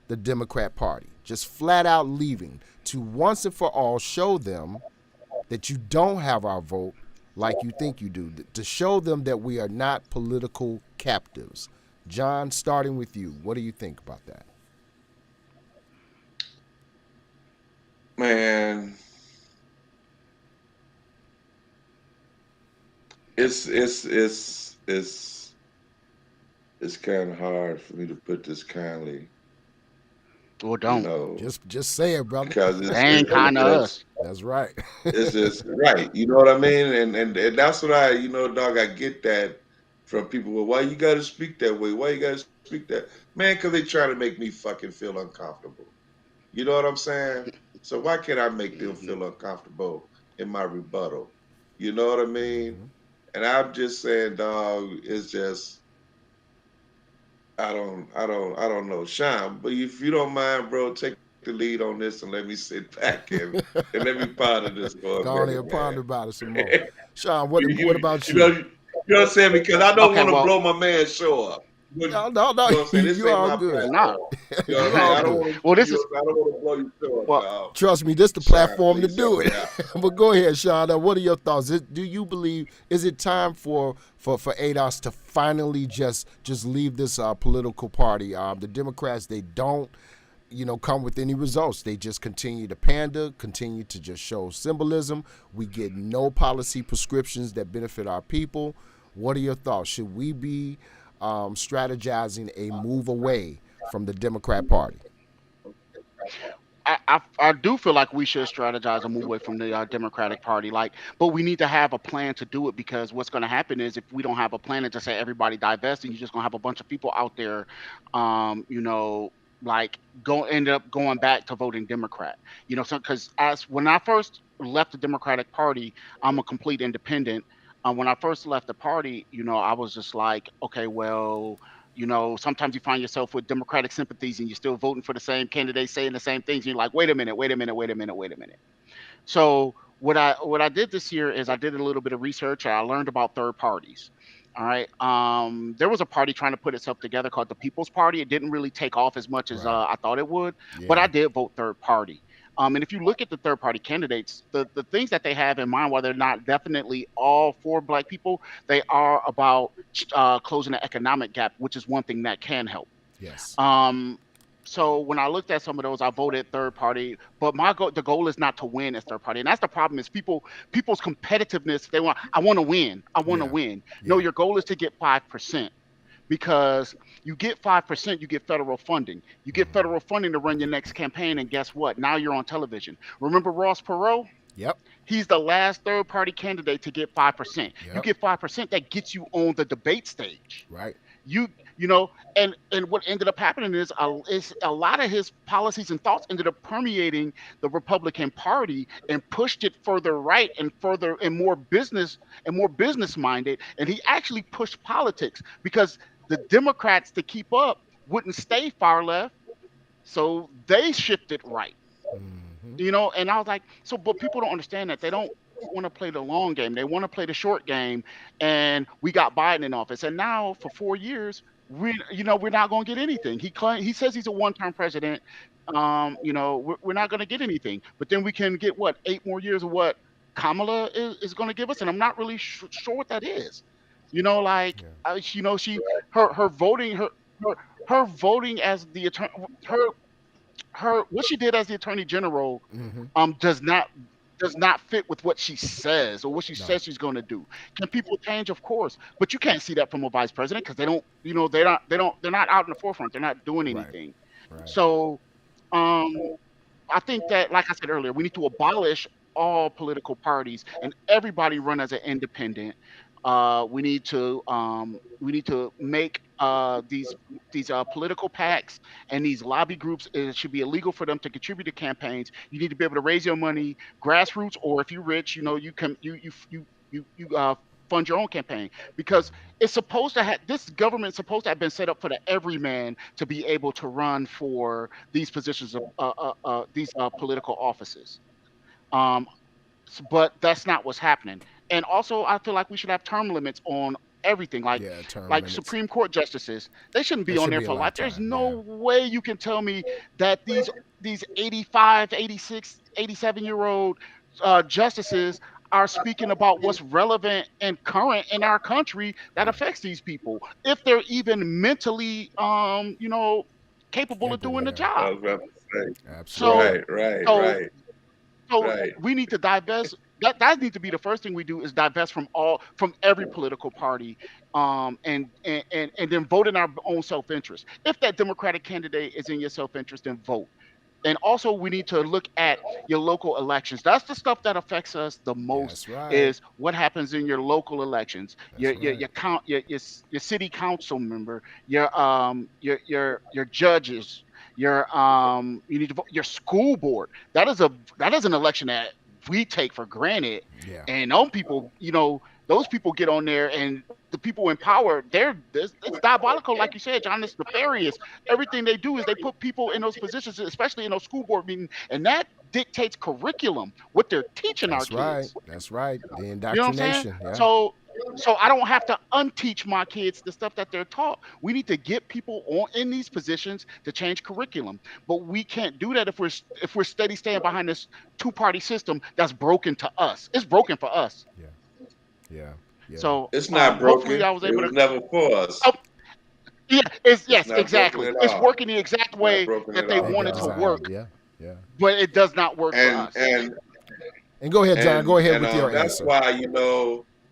the Democrat Party? Just flat out leaving to once and for all show them that you don't have our vote like you think you do, to show them that we are not political captives. John, starting with you, what do you think about that? Man, it's it's it's it's it's kind of hard for me to put this kindly, Well, you don't. know, Just say it, brother. because They it's ain't kind of us. That's right. it's just right. You know what I mean? And that's what dog. I get that from people. Well, why you got to speak that way? Why you got to speak that, man? Because they trying to make me fucking feel uncomfortable. You know what I'm saying? So why can't I make them Hmm. feel uncomfortable in my rebuttal? You know what I mean? Mhm. And I'm just saying, dog, it's just I don't know, Sean. But if you don't mind, bro, take the lead on this and let me sit back and let me ponder this for a Go on minute, here, man. ponder about it some more. Sean, you, what you about you know you? you know what I'm saying? Because I don't Okay, want to well, blow my man's show up. You No, no, no. know what I'm saying? This You ain't all my good. nah. platform. You know what You I mean? all I don't good. want to Well, this is, I don't want to blow your show up, well, dog. Trust me, this is the Sean, platform to please help do it. me out. But go ahead, Sean. What are your thoughts? Do you believe is it time for ADOS to finally just leave this political party? The Democrats, they don't come with any results. They just continue to pander, continue to just show symbolism. We get no policy prescriptions that benefit our people. What are your thoughts? Should we be strategizing a move away from the Democrat Party? I do feel like we should strategize and move away from the Democratic Party. Like, but we need to have a plan to do it, because what's going to happen is if we don't have a plan and just say everybody divest, and you're just going to have a bunch of people out there, um, you know, like end up going back to voting Democrat. So because as when I first left the Democratic Party, I'm a complete independent. When I first left the party, I was just like, okay, well, sometimes you find yourself with Democratic sympathies and you're still voting for the same candidate saying the same things. And you're like, wait a minute, wait a minute, wait a minute, wait a minute. So what I did this year is I did a little bit of research and I learned about third parties. All right. There was a party trying to put itself together called the People's Party. It didn't really take off as much as Right. I thought it would, but I Yeah. did vote third party. And if you look at the third party candidates, the things that they have in mind, while they're not definitely all for Black people, they are about closing the economic gap, which is one thing that can help. Yes. Um, So when I looked at some of those, I voted third party. But the goal is not to win as third party, and that's the problem. Is people's competitiveness. I want to win. I want to Yeah. win. No, Yeah. your goal is to get 5%, because you get 5%, you get federal funding. You get Hmm. federal funding to run your next campaign, and guess what? Now you're on television. Remember Ross Perot? Yep. He's the last third party candidate to get 5%. You Yep. get 5%, that gets you on the debate stage. Right. You you know, and what ended up happening is a lot of his policies and thoughts ended up permeating the Republican Party and pushed it further right and further and more business minded. And he actually pushed politics because the Democrats, to keep up, wouldn't stay far left, so they shifted right. Hmm. And I was like, so, but people don't understand that. They don't want to play the long game. They want to play the short game. And we got Biden in office. And now for 4 years, we're not going to get anything. He says he's a one-term president. We're not going to get anything. But then we can get what, 8 more years of what Kamala is going to give us. And I'm not really sure what that is. Like, Yeah. she, her voting, her, her voting as the attorney, her what she did as the attorney general Hmm. does not fit with what she says or what she No. says she's going to do. Can people change? Of course, but you can't see that from a vice president because they're not out in the forefront. They're not doing Right. anything. Right. So, um, I think that, like I said earlier, we need to abolish all political parties and everybody run as an independent. We need to make these political PACs and these lobby groups. It should be illegal for them to contribute to campaigns. You need to be able to raise your money grassroots, or if you're rich, you can fund your own campaign, because this government's supposed to have been set up for the everyman to be able to run for these positions of these political offices. Um, but that's not what's happening. And also, I feel like we should have term limits on everything. Like Yeah. Term like limits. Supreme Court justices, they shouldn't There be on should there be a for life. There's lifetime. Yeah. no way you can tell me that these 85, 86, 87-year-old justices are speaking about what's relevant and current in our country that Yeah. affects these people, if they're even mentally capable of Able. doing the Yeah. I job. was about to say. So Absolutely. so so Right. we need to divest. That needs to be the first thing we do, is divest from every political party, and then vote in our own self-interest. If that Democratic candidate is in your self-interest, then vote. And also, we need to look at your local elections. That's the stuff that affects us the most, That's right. is what happens in your local elections. Your That's your right. your count your city council member, your judges, you need to vote your school board. That is an election that we take for granted. Yeah. And those people get on there, and the people in power, it's diabolical, like you said, John. It's nefarious. Everything they do is they put people in those positions, especially in those school board meetings, and that dictates curriculum, what they're teaching our That's right. kids. That's right. The You know what I'm saying? indoctrination. Yeah. So I don't have to unteach my kids the stuff that they're taught. We need to get people in these positions to change curriculum, but we can't do that if we're steady staying behind this two-party system that's broken to us. It's broken for us. Yeah. Yeah. Yeah. So It's not hopefully broken. I was It able was to. never for us. Oh, yeah, It's yes, not broken exactly. at It's all. working the exact It's not way broken that at they They've want all, been it to dog. designed. work, Yeah. Yeah. but it does not work for And us. and And go ahead, John. Go ahead with your that's answer. why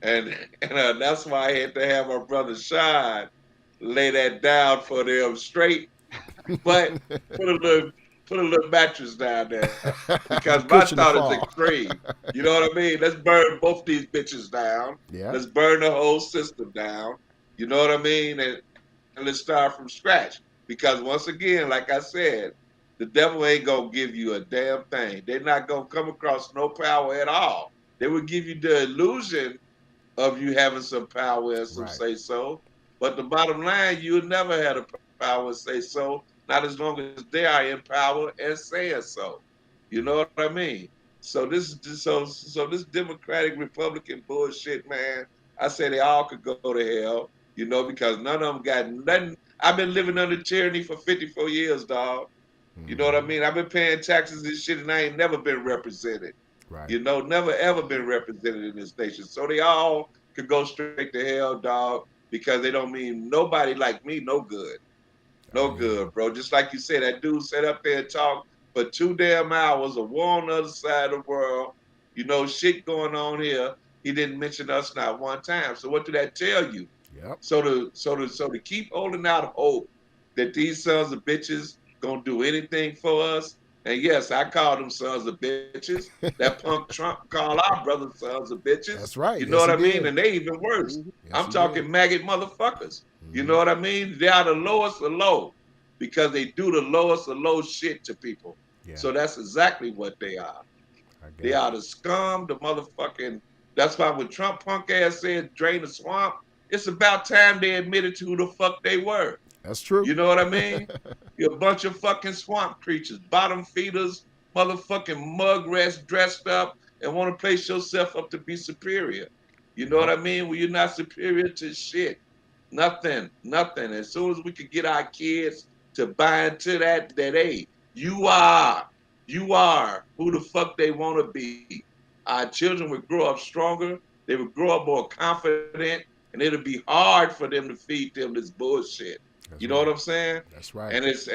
and that's why I had to have our brother Shine lay that down for them straight, but put a little put a little mattress down there because my Cushion thought the is fall. extreme. You know what I mean? Let's burn both these bitches down. Yeah. Let's burn the whole system down. You know what I mean? And let's start from scratch. Because once again, like I said, the devil ain't gonna give you a damn thing. They're not gonna come across no power at all. They will give you the illusion of you having some power and some Right. say so. But the bottom line, you'll never have the power and say so, not as long as they are in power and saying so. You know what I mean? So this Democratic Republican bullshit, man. I say they all could go to hell, because none of them got nothing. I've been living under tyranny for 54 years, dog. You know what I Hmm. mean? I've been paying taxes and shit, and I ain't never been represented. Right. Never ever been represented in this nation. So they all could go straight to hell, dog, because they don't mean nobody like me no good. I No hear you. good, bro. Just like you said, that dude sat up there and talked for 2 damn hours, a war on the other side of the world. Shit going on here. He didn't mention us not one time. So what did that tell you? Yep. So to keep holding out hope that these sons of bitches gonna do anything for us. And yes, I call them sons of bitches. That punk Trump call our brothers sons of bitches. That's You right. know what Yes, I he mean? And did. they even worse. Yes, I'm he did. talking maggot motherfuckers. You Hmm. know what I mean? They are the lowest of low because they do the lowest of low shit to people. Yeah, So that's exactly what they are. I They got are you. the scum, the motherfucking. That's why when Trump punk ass said drain the swamp, it's about time they admitted to who the fuck they were. That's true. You know what I mean? You're a bunch of fucking swamp creatures, bottom feeders, motherfucking mugrats dressed up and want to place yourself up to be superior. You know what Yep. I mean? Well, you're not superior to shit. Nothing, nothing. As soon as we could get our kids to buy into that hey, you are, you are who the fuck they want to be. Our children would grow up stronger. They would grow up more confident, and it'll be hard for them to feed them this bullshit. You That's know what right. I'm saying? That's And right. it's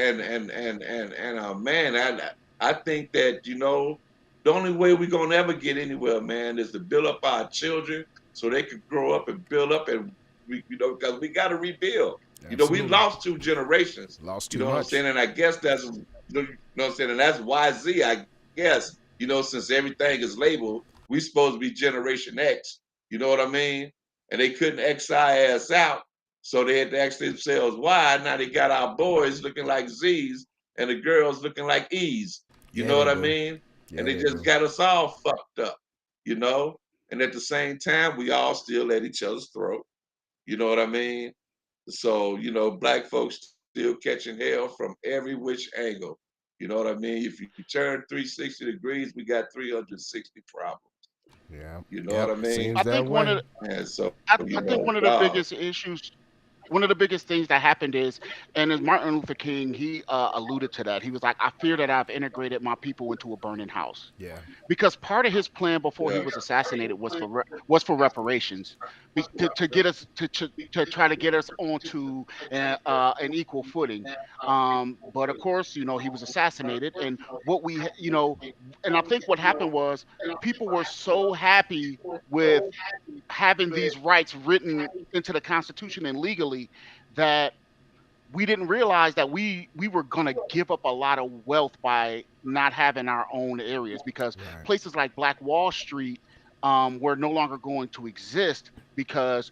man, I think that the only way we're gonna ever get anywhere, man, is to build up our children so they could grow up and build up, and because we got to rebuild. We Absolutely. lost 2 generations. Lost You too know what I'm much. saying? And I guess what I'm saying, and that's YZ. I guess since everything is labeled, we supposed to be Generation X. You know what I mean? And they couldn't X our ass out, so they had to ask themselves why. Now they got our boys looking like Z's and the girls looking like E's. You Yeah, know they what I do. mean? And Yeah, they they just do. got us all fucked up. You know? And at the same time, we all still at each other's throat. You know what I mean? So, black folks still catching hell from every which angle. You know what I mean? If you turn 360 degrees, we got 360 problems. Yeah. You know what Yep. I mean? Seems I that think one way. of And so, I think one of the dog. biggest issues, one of the biggest things that happened is, and as Martin Luther King, he alluded to that. He was like, "I fear that I've integrated my people into a burning house." Yeah. Because part of his plan before Yeah. he was assassinated was for reparations, to get us to try to get us onto an equal footing. But of course, he was assassinated, and what we and I think what happened was people were so happy with having these rights written into the Constitution and legally that we didn't realize that we were going to give up a lot of wealth by not having our own areas, because Right. places like Black Wall Street were no longer going to exist, because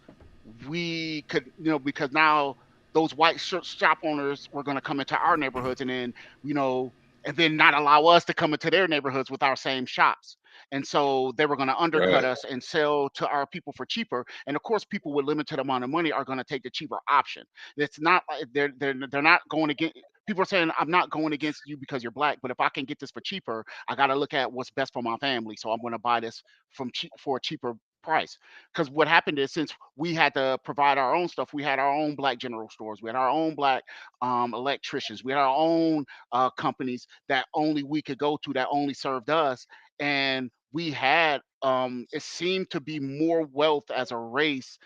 we could because now those white shop owners were going to come into our neighborhoods, and then you know and then not allow us to come into their neighborhoods with our same shops. And so they were going to undercut Right. us and sell to our people for cheaper, and of course people with limited amount of money are going to take the cheaper option. It's not like they're not going against. People are saying, I'm not going against you because you're black, but if I can get this for cheaper, I got to look at what's best for my family. So I'm going to buy this for a cheaper price. Because what happened is, since we had to provide our own stuff, we had our own black general stores, we had our own black electricians, we had our own companies that only we could go to, that only served us, and we had it seemed to be more wealth as a race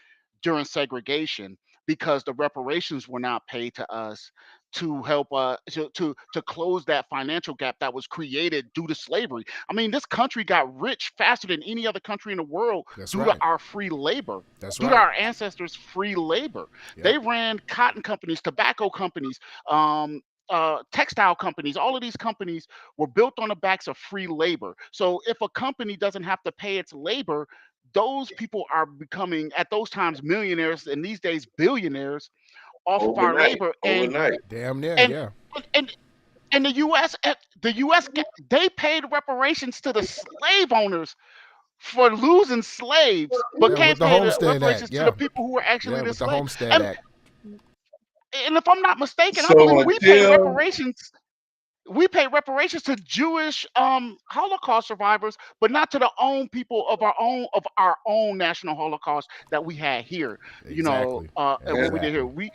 during segregation, because the reparations were not paid to us to help to close that financial gap that was created due to slavery. I mean, this country got rich faster than any other country in the world That's due to right. our free labor, That's due to right. our ancestors' free labor. Yep. They ran cotton companies, tobacco companies, textile companies. All of these companies were built on the backs of free labor. So if a company doesn't have to pay its labor, those people are becoming, at those times, millionaires, and these days billionaires, off of our Overnight. labor. and Overnight. Damn near. and Yeah. and and the U.S. They paid reparations to the slave owners for losing slaves, but Yeah. With can't the pay the Homestead Act. reparations to the Yeah. people who were Yeah. actually the With the slave. Homestead And Act. if I'm not mistaken, I believe So we pay reparations to Jewish Holocaust survivors, but not to the own people of our own national Holocaust that we had here. Exactly. And what we did here, Exactly.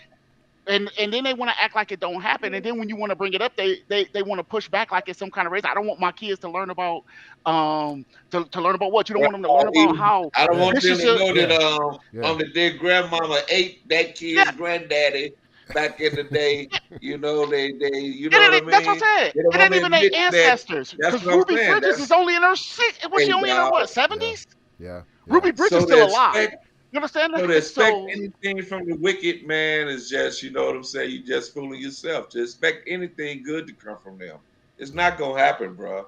and then they want to act like it don't happen, and then when you want to bring it up, they want to push back like it's some kind of race. I don't want my kids to learn about to learn about what you don't want them to learn about how I don't Yeah. want this them is to a know that Yeah. Yeah. that their grandmama ate that yeah kid's granddaddy back in the day. You know what I That's what mean? I said. They don't It want ain't to even their admit that. ancestors. That's Because what I'm Ruby saying. Bridges is only in her six. Was she Hey, only in her dog. what Yeah. 70s? Yeah. Yeah. Ruby Bridges So still to alive. expect, You understand to that? expect So anything from the wicked man is just, you know what I'm saying? You just fooling yourself. To expect anything good to come from them, it's Yeah. not gonna happen, bro.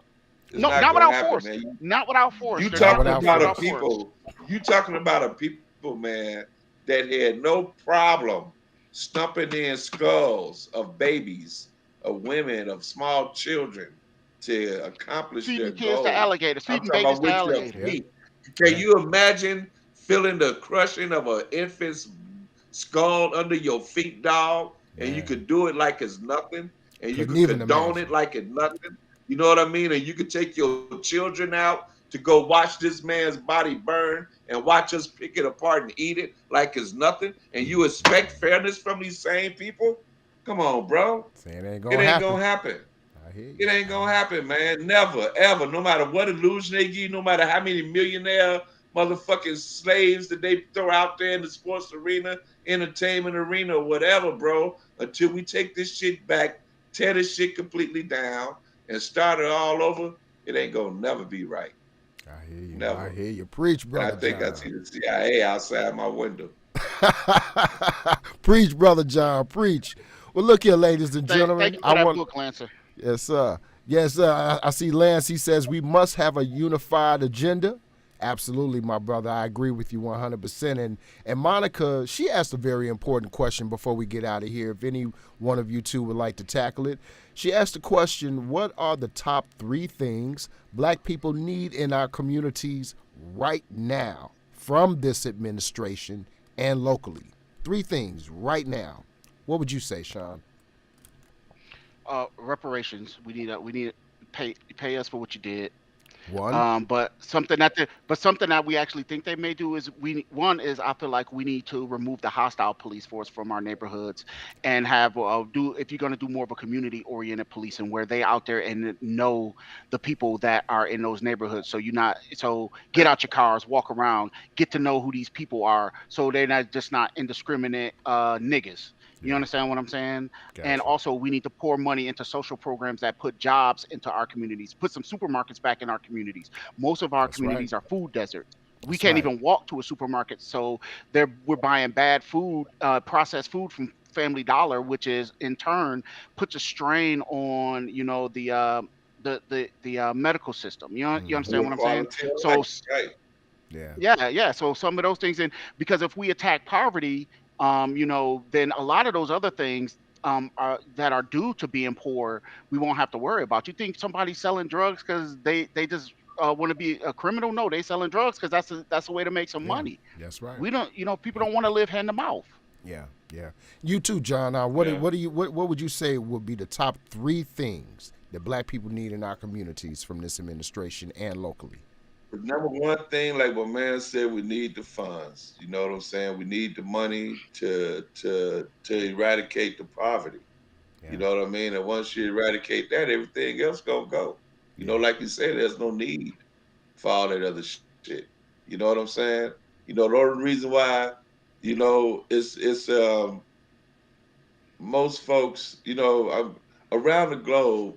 It's no, not not gonna without happen, force. man. Not without You force. They're Not not talking gonna without do it about a without force. force. people. You talking about a people, man, that had no problem stumping in skulls of babies, of women, of small children to accomplish their Feeding kids to goals. alligators, I'm feeding talking babies about to with your alligators. Yeah. feet. Can Yeah. you imagine feeling the crushing of an infant's skull under your feet, dog? And you Man. could do it like it's nothing, and you Couldn't could even condone it imagine. like it's nothing. You know what I mean? And you could take your children out to go watch this man's body burn and watch us pick it apart and eat it like it's nothing. And you expect fairness from these same people? Come on, bro. Saying it ain't It gonna ain't happen. gonna happen. I hear you. It ain't gonna happen, man. Never, ever. No matter what illusion they give you, no matter how many millionaire motherfucking slaves that they throw out there in the sports arena, entertainment arena, or whatever, bro. Until we take this shit back, tear this shit completely down, and start it all over, it ain't gonna never be right. I hear you. I Never. hear you. Preach, And I brother think I John. see the CIA outside my window. Preach, brother John. Preach. Well, look here, ladies and Thank gentlemen. you I for that want. book, Lancer. Yes, sir. Yes, sir. I see Lance. He says we must have a unified agenda. Absolutely, my brother. I agree with you 100%. And Monica, she asked a very important question before we get out of here. If any one of you two would like to tackle it, she asked the question: what are the top 3 things Black people need in our communities right now from this administration and locally? 3 things right now. What would you say, Sean? Reparations. We need pay us for what you did. One. But something that we actually think they may do is one is I feel like we need to remove the hostile police force from our neighborhoods and have do if you're going to do more of a community oriented policing where they out there and know the people that are in those neighborhoods. So you not so get out your cars, walk around, get to know who these people are, so they're not just not indiscriminate niggas. You Yeah. understand what I'm saying? And Gotcha. also, we need to pour money into social programs that put jobs into our communities, put some supermarkets back in our communities. Most of our That's right. communities are food deserts. We That's can't right. even walk to a supermarket, so we're buying bad food, processed food from Family Dollar, which is in turn puts a strain on the medical system. You understand Mm-hmm. what Poor I'm saying? quality of So life, right? Yeah. yeah. So some of those things, and because if we attack poverty, then a lot of those other things are that are due to being poor, we won't have to worry about. You think somebody's selling drugs because they just want to be a criminal? No, they selling drugs because that's a way to make some Yeah. money. That's right. We don't, people don't want to live hand to mouth. Yeah. Yeah. You too, John. Yeah. What would you say would be the top 3 things that Black people need in our communities from this administration and locally? The number one thing, like my man said, we need the funds. You know what I'm saying? We need the money to eradicate the poverty. You Yeah. know what I mean? And once you eradicate that, everything else gonna go. You know, Yeah. like you said, there's no need for all that other shit. You know what I'm saying? The only reason why, it's most folks, around the globe,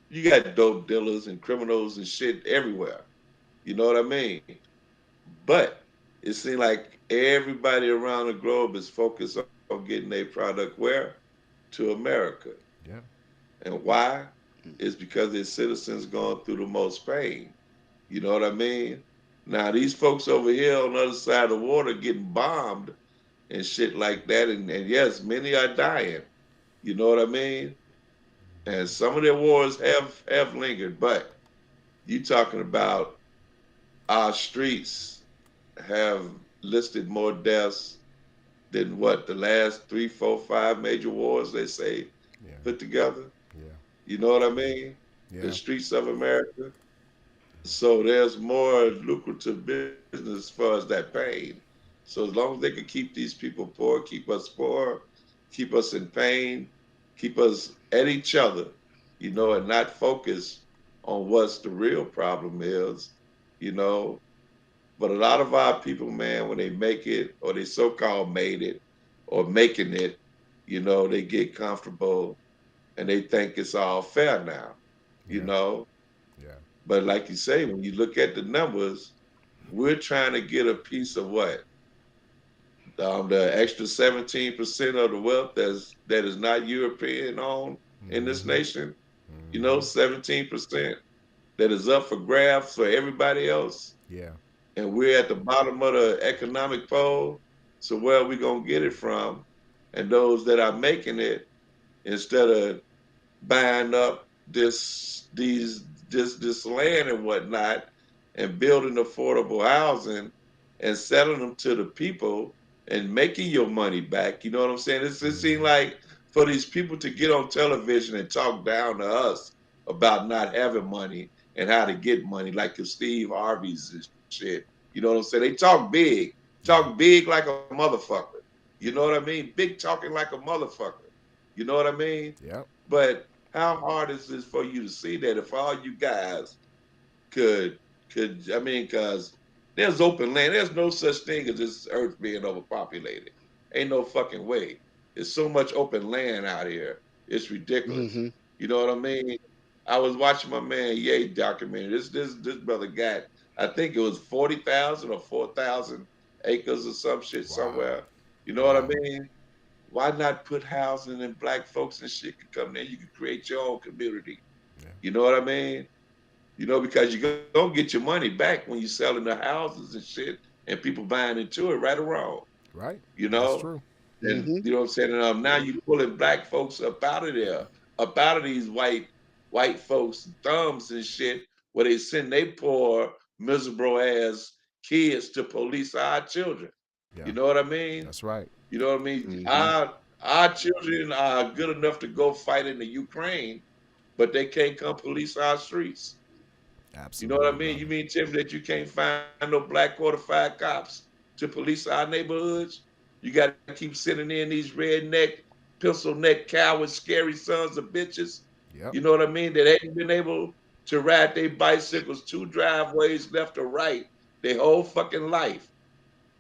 you got dope dealers and criminals and shit everywhere. You know what I mean? But it seems like everybody around the globe is focused on getting their product where? To America. Yeah. And why? It's because their citizens going through the most pain. You know what I mean? Now these folks over here on the other side of the water getting bombed and shit like that, and yes, many are dying. You know what I mean? And some of their wars have lingered, but you talking about our streets have listed more deaths than what the last three, four, five major wars they say Yeah. put together. Yeah. You know what I mean? The Yeah. streets of America. So there's more lucrative business as far as that pain. So as long as they can keep these people poor, keep us in pain, keep us at each other, and not focus on what's the real problem is, you know. But a lot of our people, man, when they make it or they so-called made it, or making it, they get comfortable and they think it's all fair now, you Yeah. know. Yeah. But like you say, when you look at the numbers, we're trying to get a piece of what? The extra 17% of the wealth that is not European owned in this Mm-hmm. nation, Mm-hmm. 17% that is up for grabs for everybody else. Yeah. And we're at the bottom of the economic pole. So where are we gonna get it from? And those that are making it, instead of buying up this land and whatnot and building affordable housing and selling them to the people and making your money back. You know what I'm saying? It seems Mm-hmm. like for these people to get on television and talk down to us about not having money and how to get money, like the Steve Harveys and shit. You know what I'm saying? They Yeah. talk big like a motherfucker. You know what I mean? Big talking like a motherfucker. You know what I mean? Yep. But how hard is this for you to see that if all you guys could I mean, because there's open land. There's no such thing as this earth being overpopulated. Ain't no fucking way. There's so much open land out here. It's ridiculous. Hmm. You know what I mean? I was watching my man Ye documentary. This brother got, I think it was 40,000 or 4,000 acres or some shit Wow. somewhere. You know what I Wow. mean? Why not put housing and black folks and shit could come there? You could create your own community. Yeah. You know what I mean? Because you're gonna get your money back when you're selling the houses and shit and people buying into it, right or wrong. Right. You That's know? true. And Hmm. you know what I'm saying? And now you pulling black folks up out of there, up out of these white folks' thumbs and shit, where they send they poor, miserable ass kids to police our children. Yeah. You know what I mean? That's right. You know what I mean? Hmm. Our children are good enough to go fight in the Ukraine, but they can't come police our streets. You know what Absolutely, I mean? You brother. mean tell me that you can't find no black qualified cops to police our neighborhoods? You got to keep sending in these redneck, pencil neck, coward, scary sons of bitches. Yep. You know what I mean? That ain't been able to ride their bicycles two driveways left or right their whole fucking life.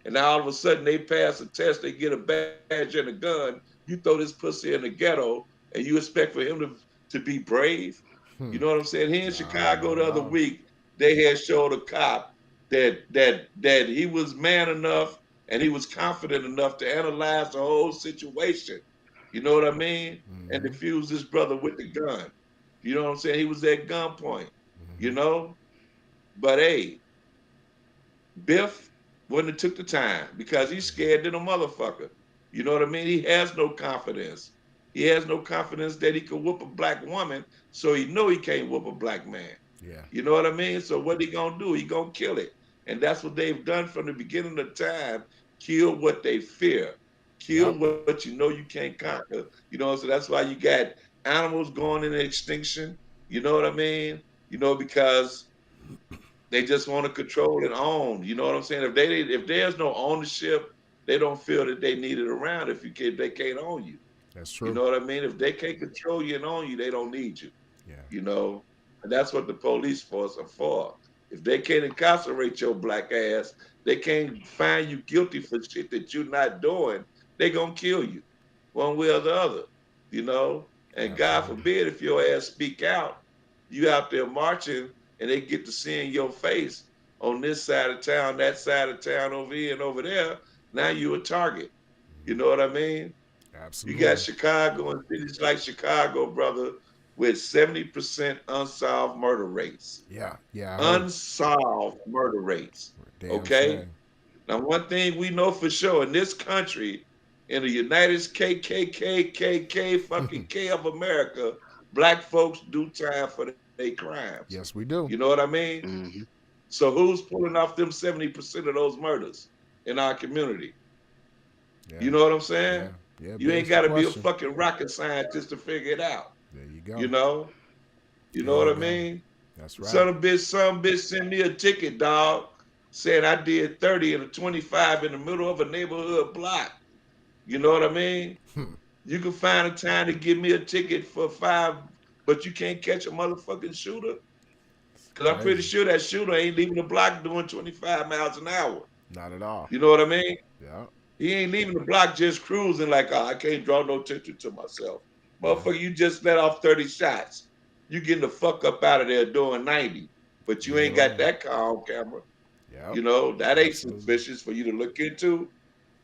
And now all of a sudden they pass a test, they get a badge and a gun. You throw this pussy in the ghetto and you expect for him to be brave? You know what I'm saying? Here in Nah, Chicago not the at other all. week, they had showed a cop that he was man enough and he was confident enough to analyze the whole situation. You know what I mean? And Mm-hmm. defuse this brother with the gun. You know what I'm saying? He was at gunpoint. You Mm-hmm. know, but hey, Biff wouldn't have took the time because he's scared than a motherfucker. You know what I mean? He has no confidence. He has no confidence that he could whoop a black woman, so he know he can't whoop a black man. Yeah. You know what I mean? So what he gonna do? He gonna kill it, and that's what they've done from the beginning of time. Kill what they fear. Kill Yep. what you know you can't conquer. So that's why you got animals going into extinction. You know what I mean? Because they just want to control and own. You know what I'm saying? If there's no ownership, they don't feel that they need it around. They can't own you. That's You true. know what I mean? If they can't control you and own you, they don't need you. Yeah. You know, and that's what the police force are for. If they can't incarcerate your black ass, they can't find you guilty for shit that you're not doing. They gonna kill you, one way or the other. You know, and God Absolutely. forbid if your ass speak out, you out there marching, and they get to seeing your face on this side of town, that side of town, over here and over there. Now you a target. You know what I mean? You got Absolutely. Chicago and cities like Chicago, brother, with 70% unsolved murder rates. Yeah. Yeah. I heard. Unsolved murder rates. Damn Okay? shame. Now, one thing we know for sure in this country, in the United KKK fucking K of America, black folks do time for their crimes. Yes, we You know do. what I mean? Hmm. So who's pulling off them 70% of those murders in our community? Yeah. You know what I'm saying? Yeah. Yeah. You Begs ain't the got to be a question. fucking rocket scientist to figure it out. There you You go. know? You There know what you I go. mean? That's right. Some bitch sent me a ticket, dog, saying I did 30 and a 25 in the middle of a neighborhood block. You know what I mean? You can find a time to give me a ticket for 5, but you can't catch a motherfucking shooter. It's Cause I'm pretty crazy. sure that shooter ain't leaving the block doing 25 miles an hour. Not at all. You know what I mean? Yeah. He ain't leaving the block just cruising like, oh, I can't draw no attention to myself. Motherfucker, you just let off 30 shots. You getting the fuck up out of there doing 90. But you ain't got that car on camera. Yep. You know, that ain't Absolutely. suspicious for you to look into.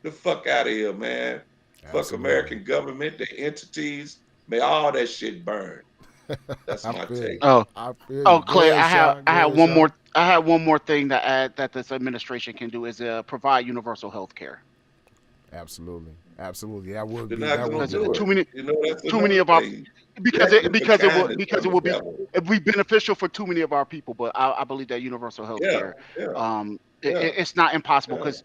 The fuck out of here, man. Absolutely. Fuck American government, their entities. May all that shit burn. That's my take. Oh, I feel you. oh, Go Clay, ahead, Sean. Go ahead, Sean. I have one more thing to add that this administration can do is provide universal health care. Absolutely. Absolutely. That would They're be. not That gonna would do be. it. Too many, You know, that's too many another of our thing. because Asking it for because it will kindness because from it the will be devil. it'd be beneficial for too many of our people. But I believe that universal health Yeah, care, yeah, yeah, it's not impossible yeah. because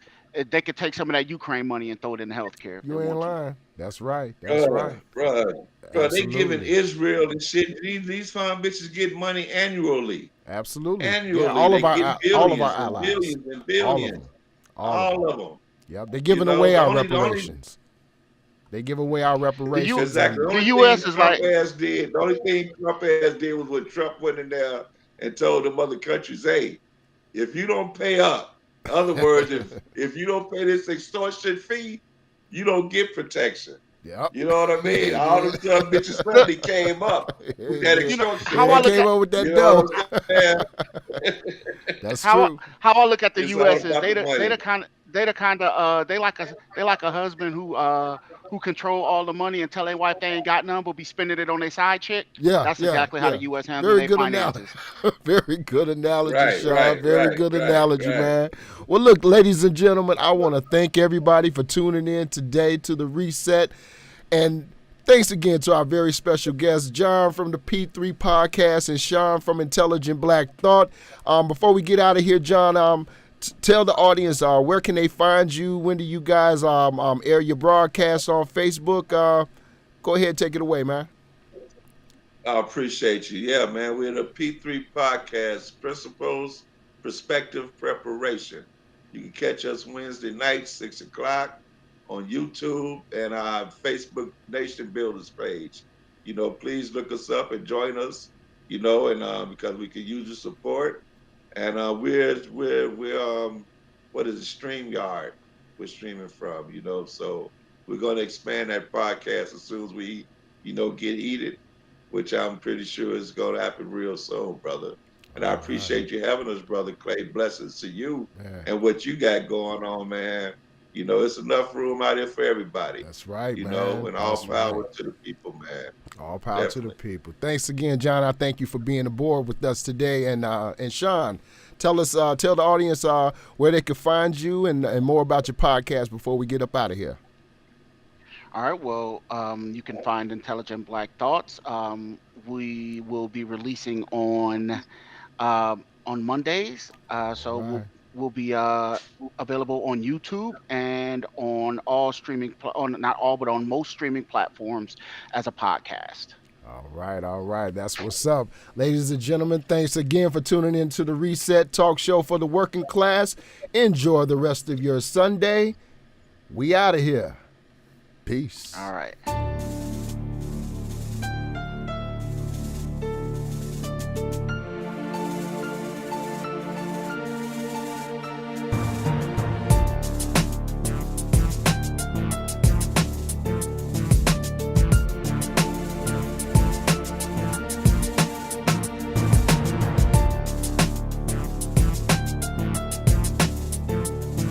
they could take some of that Ukraine money and throw it in health care if they You ain't want to. lying. That's right. That's right. Bruh, they giving Absolutely. Israel and shit. These fine bitches get money annually. Absolutely. Yeah. Annually, they getting All of our billions and allies. billions and All of them. billions. All of them. All of them. Yep. They're You giving know, away the our only reparations. They give away our The U reparations, exactly and the the only U.S. thing is Trump like ass did, the only thing Trump ass did was when Trump went in there and told them other countries, hey, if you don't pay up, in other words, if you don't pay this extortion fee, you don't get protection. yep. You know what I mean? He All did. them some bitches suddenly came up with He that did. you know extortion how Yeah, I they look fee. came at up with that You know dough. what I'm saying? That's true. how I look at the It's all U.S. is about the money. they the kind of they like a husband who control all the money and tell their wife they ain't got none but be spending it on their side chick. Yeah, That's yeah, exactly how yeah. the U.S. handle Very their good analogy. finances. Very good analogy, Right, Sean. right, Very right, good right, analogy, right. man. Well, look, ladies and gentlemen, I want to thank everybody for tuning in today to the Reset. And thanks again to our very special guests, John from the P3 Podcast and Sean from Intelligent Black Thought. Before we get out of here, John, tell the audience where can they find you? When do you guys air your broadcasts on Facebook? Go ahead, take it away, man. I appreciate you. Yeah, man. We're the P3 Podcast, Principles, Perspective, Preparation. You can catch us Wednesday night, 6 o'clock on YouTube and our Facebook Nation Builders page. You know, please look us up and join us, you know, and because we can use your support. And we're what is it, StreamYard we're streaming from, you know. So we're gonna expand that podcast as soon as we, you know, get heated, which I'm pretty sure is going to happen real soon, brother. And I All right. appreciate you having us, brother Clay. Blessings to you Man, and what you got going on, man. You know, it's enough room out here for everybody. that's right, You know, man. and all That's power right. to the people, man. All power to the Definitely. people. Thanks again, John. I thank you for being aboard with us today. And Sean, tell the audience where they can find you and more about your podcast before we get up out of here. All right. Well, you can find Intelligent Black Thoughts. We will be releasing on Mondays. All So right. we'll be available on YouTube and on all streaming on not all but on most streaming platforms as a podcast. All right, all right. That's what's up. Ladies and gentlemen, thanks again for tuning in to the Reset Talk Show for the working class. Enjoy the rest of your Sunday. We out of here. Peace. All right.